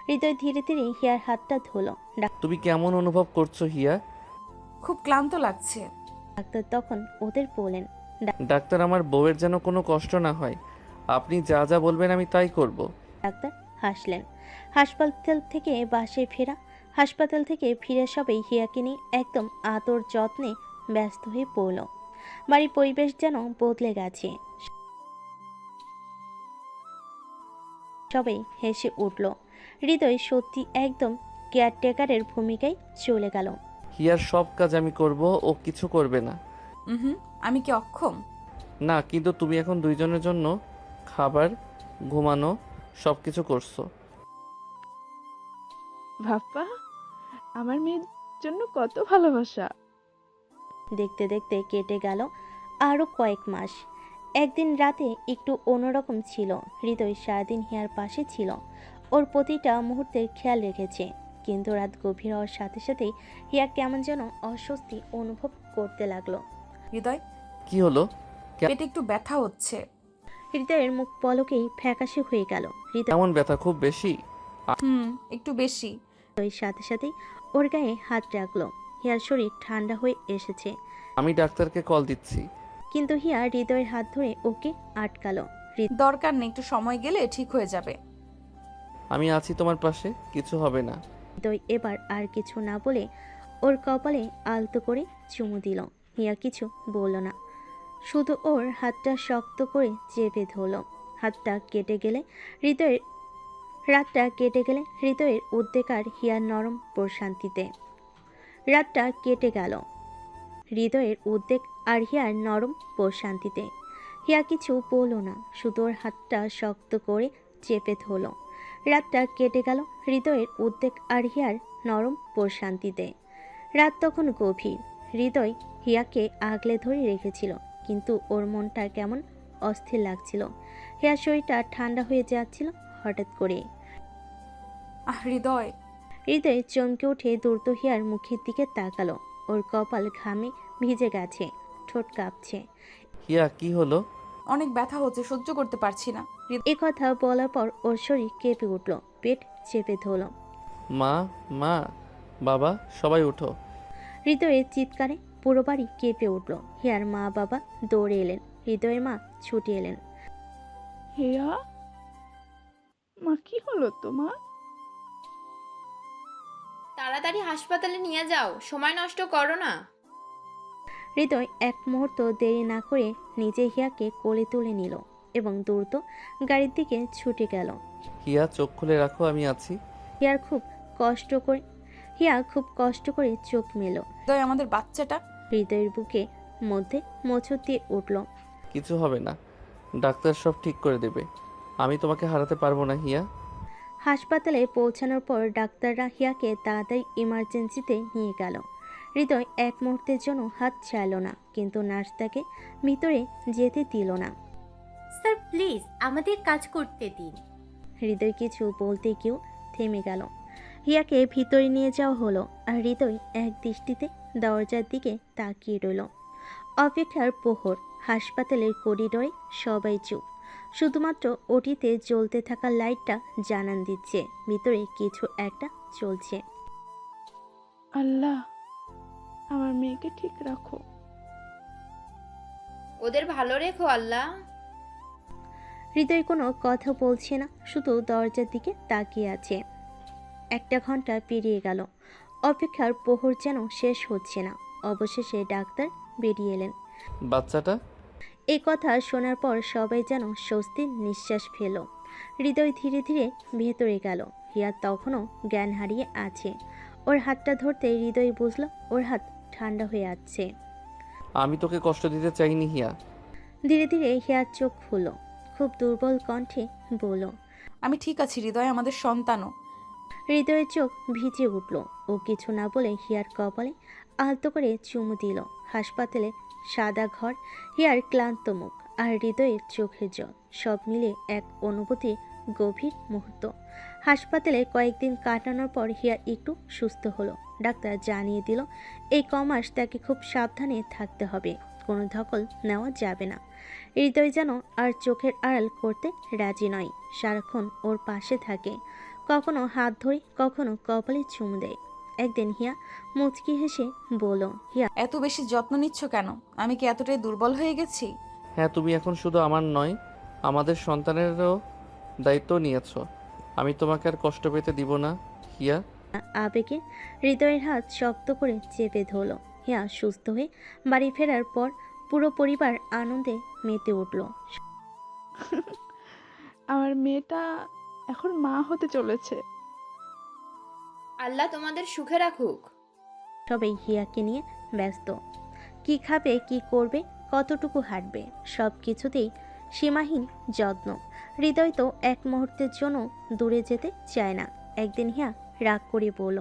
হৃদয় ধীরে ধীরে হিয়ার হাতটা ধরল। তুমি কেমন অনুভব করছো হিয়া? খুব ক্লান্ত লাগছে। ডাক্তার তখন ওদের বলেন, ডাক্তার, আমার বউয়ের যেন কোনো কষ্ট না হয়। আপনি যা যা বলবেন আমি তাই করব। ডাক্তার হাসলেন। হাসপাতাল থেকে ফিরে সবাই হিয়াকে নিয়ে একদম আদর যত্নে ব্যস্ত হয়ে পড়ল। বাড়ির পরিবেশ যেন বদলে গেছে। সবাই হেসে উঠল। হৃদয় সত্যি একদম কেয়ারটেকারের ভূমিকায় চলে গেল। হিয়ার সব কাজ আমি করব, ও কিছু করবে না। আমি কি অক্ষম? না, কিন্তু তুমি এখন দুইজনের জন্য খাবার, ঘুমানো সব কিছু করছো। বাবা, আমার মেয়ের জন্য কত ভালোবাসা। দেখতে দেখতে কেটে গেল আরও কয়েক মাস। একদিন রাতে একটু অন্যরকম ছিল। হৃদয় সারাদিন হিয়ার পাশে ছিল, ওর প্রতিটা মুহূর্তের খেয়াল রেখেছে। কিন্তু রাত গভীর হওয়ার সাথে সাথেই হিয়া কেমন যেন অস্বস্তি অনুভব করতে লাগলো। হৃদয়, কি হলো? পেটে একটু ব্যথা হচ্ছে। হৃদয়ের মুখ পলকেই ফ্যাকাশে হয়ে গেল। কেমন ব্যথা? খুব বেশি? একটু বেশি। হৃদয়ের সাথে সাথেই ওর গায়ে হাত রাখলো। হিয়ার শরীর ঠান্ডা হয়ে এসেছে। আমি ডাক্তারকে কল দিচ্ছি। কিন্তু হিয়া হৃদয়ের হাত ধরে ওকে আটকালো। দরকার নেই, একটু সময় গেলে ঠিক হয়ে যাবে। আমি আছি তোমার পাশে, কিছু হবে না। হৃদয় এবার আর কিছু না বলে ওর কপালে আলতো করে চুমু দিল। হিয়া কিছু বলল না, শুধু ওর হাতটা শক্ত করে চেপে ধরল। রাতটা কেটে গেলে হৃদয়ের উদ্বেগ আর হিয়ার নরম প্রশান্তিতে। রাতটা কেটে গেল হৃদয়ের উদ্বেগ আর হিয়ার নরম প্রশান্তিতে। হিয়া কিছু বলল না, শুধু ওর হাতটা শক্ত করে চেপে ধরল। রাতটা কেটে গেল হৃদয়ের উদ্বেগ আর হিয়ার নরম প্রশান্তিতে। রাত তখন গভীর। হৃদয় হিয়াকে আগলে ধরে রেখেছিল, কিন্তু ওর মনটা কেমন অস্থির লাগছিল। হিয়ার শরীরটা ঠান্ডা হয়ে যাচ্ছিল হঠাৎ করে। হৃদয় চমকে উঠে দ্রুত হিয়ার মুখের দিকে তাকালো। ওর কপাল ঘামে ভিজে গেছে, ঠোঁট কাঁপছে। হিয়া, কি হলো? অনেক ব্যথা হচ্ছে, সহ্য করতে পারছি না। এ কথা বলার পর ওর শরীর কেঁপে উঠল, পেট চেপে ধরল। মা, মা, বাবা, সবাই উঠো। হৃদয়ের চিৎকারে পুরো বাড়ি কেঁপে উঠল। হিয়ার মা বাবা দৌড়ে এলেন, হৃদয়ের মা ছুটে এলেন। হিয়া, মা, কি হলো তোমার? তাড়াতাড়ি হাসপাতালে নিয়ে যাও, সময় নষ্ট করো না। হৃদয় এক মুহূর্ত দেরি না করে নিজে হিয়াকে কোলে তুলে নিল এবং দ্রুত গাড়ির দিকে ছুটে গেল। হিয়া, চোখ খুলে রাখো, আমি আছি। হিয়ার খুব হিয়া খুব কষ্ট করে চোখ মেলো। হৃদয় আমাদের বাচ্চাটা। হৃদয়ের বুকে মধ্যে মোচড় দিয়ে উঠল। কিছু হবে না, ডাক্তার সব ঠিক করে দেবে। আমি তোমাকে হারাতে পারবো না হিয়া। হাসপাতালে পৌঁছানোর পর ডাক্তাররা হিয়াকে তাড়াতাড়ি ইমার্জেন্সিতে নিয়ে গেল। হৃদয় এক মুহূর্তের জন্য হাত ছাড়ল না, কিন্তু নার্স তাকে ভিতরে যেতে দিল না। স্যার প্লিজ আমাদের কাজ করতে দিন। হৃদয় কিছু বলতে গিয়েও থেমে গেল। হিয়াকে ভিতরে নিয়ে যাওয়া হলো, আর হৃদয় এক দৃষ্টিতে দরজার দিকে তাকিয়ে রইল। অপেক্ষার প্রহর। হাসপাতালের করিডোরে সবাই চুপ, শুধুমাত্র ওটিতে জ্বলতে থাকা লাইটটা জানান দিচ্ছে ভিতরে কিছু একটা চলছে। আল্লাহ, আমার মেয়েকে ঠিক রাখো। ওদের ভালো রেখো আল্লাহ। হৃদয় কোনো কথা বলছে না, শুধু দরজার দিকে তাকিয়ে আছে। 1 ঘন্টা পেরিয়ে গেল। অপেক্ষার প্রহর যেন শেষ হচ্ছে না। অবশেষে ডাক্তার বেরিয়ে এলেন। বাচ্চাটা? এই কথা শোনার পর সবাই যেন স্বস্তির নিঃশ্বাস ফেল। হৃদয় ধীরে ধীরে ভেতরে গেল। হিয়া তখনও জ্ঞান হারিয়ে আছে। ওর হাতটা ধরতে হৃদয় বুঝল ওর হাত ঠান্ডা হয়ে আছে। আমি তোকে কষ্ট দিতে চাইনি হিয়া। ধীরে ধীরে হিয়ার চোখ খুলল, খুব দুর্বল কণ্ঠে বলল, আমি ঠিক আছি হৃদয়, আমাদের সন্তানও। হৃদয়ের চোখ ভিজে উঠল। ও কিছু না বলে হিয়ার কপালে আলতো করে চুমু দিল। হাসপাতালে সাদা ঘর, হিয়ার ক্লান্ত মুখ, আর হৃদয়ের চোখের জল, সব মিলে এক অনুভূতি গভীর মুহূর্ত। হাসপাতালে কয়েকদিন কাটানোর পর হিয়া একটু সুস্থ হলো। ডাক্তার জানিয়ে দিল এই কমাস তাকে খুব সাবধানে থাকতে হবে, কোনো ধকল নেওয়া যাবে না। হৃদয় যেন আর চোখের আড়াল করতে রাজি নয়, সারাক্ষণ ওর পাশে থাকে, কখনো হাত ধরে কখনো কপালে চুমু দেয়। একদিন হিয়া মুচকি হেসে বলল, হিয়া এত বেশি যত্ন নিচ্ছ কেন? আমি কি এতটাই দুর্বল হয়ে গেছি? হ্যাঁ, তুমি এখন শুধু আমার নয়, আমাদের সন্তানেরও দায়িত্ব নিয়েছো। আমি তোমাকে আর কষ্ট পেতে দিব না হিয়া। আবেগে হৃদয়ের হাত শক্ত করে চেপে ধরল। হিয়া সুস্থ হয়ে বাড়ি ফেরার পর পুরো পরিবার আনন্দে মেতে উঠল। আমার মেয়েটা এখন মা হতে চলেছে। আল্লাহ তোমাদের সুখে রাখুক। সবাই হিয়াকে নিয়ে ব্যস্ত। কি খাবে, কি করবে, কতটুকু হাঁটবে, সব কিছুতেই সীমাহীন যত্ন। হৃদয় তো এক মুহূর্তের জন্য দূরে যেতে চায় না। একদিন হিয়া রাগ করে বলল,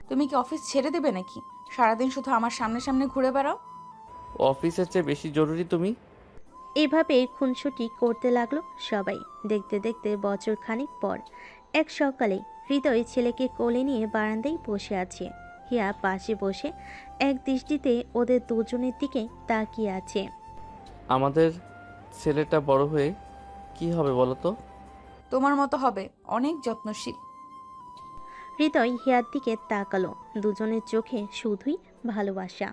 তুমি কি অফিস ছেড়ে দেবে নাকি? সারাদিন শুধু আমার সামনে সামনে ঘুরে বেড়াও। অফিসের চেয়ে বেশি জরুরি তুমি। এভাবে খুনসুটি করতে লাগলো সবাই। দেখতে দেখতে বছর খানিক পর এক সকালে হৃদয় ছেলেকে কোলে নিয়ে বারান্দায় বসে আছে। হিয়া পাশে বসে এক দৃষ্টিতে ওদের দুজনের দিকে তাকিয়ে আছে। আমাদের ছেলেটা বড় হয়ে কি হবে বলো তো? তোমার মতো হবে, অনেক যত্নশীল। হৃদয় হিয়ার দিকে তাকালো। দুজনের চোখে শুধুই ভালোবাসা।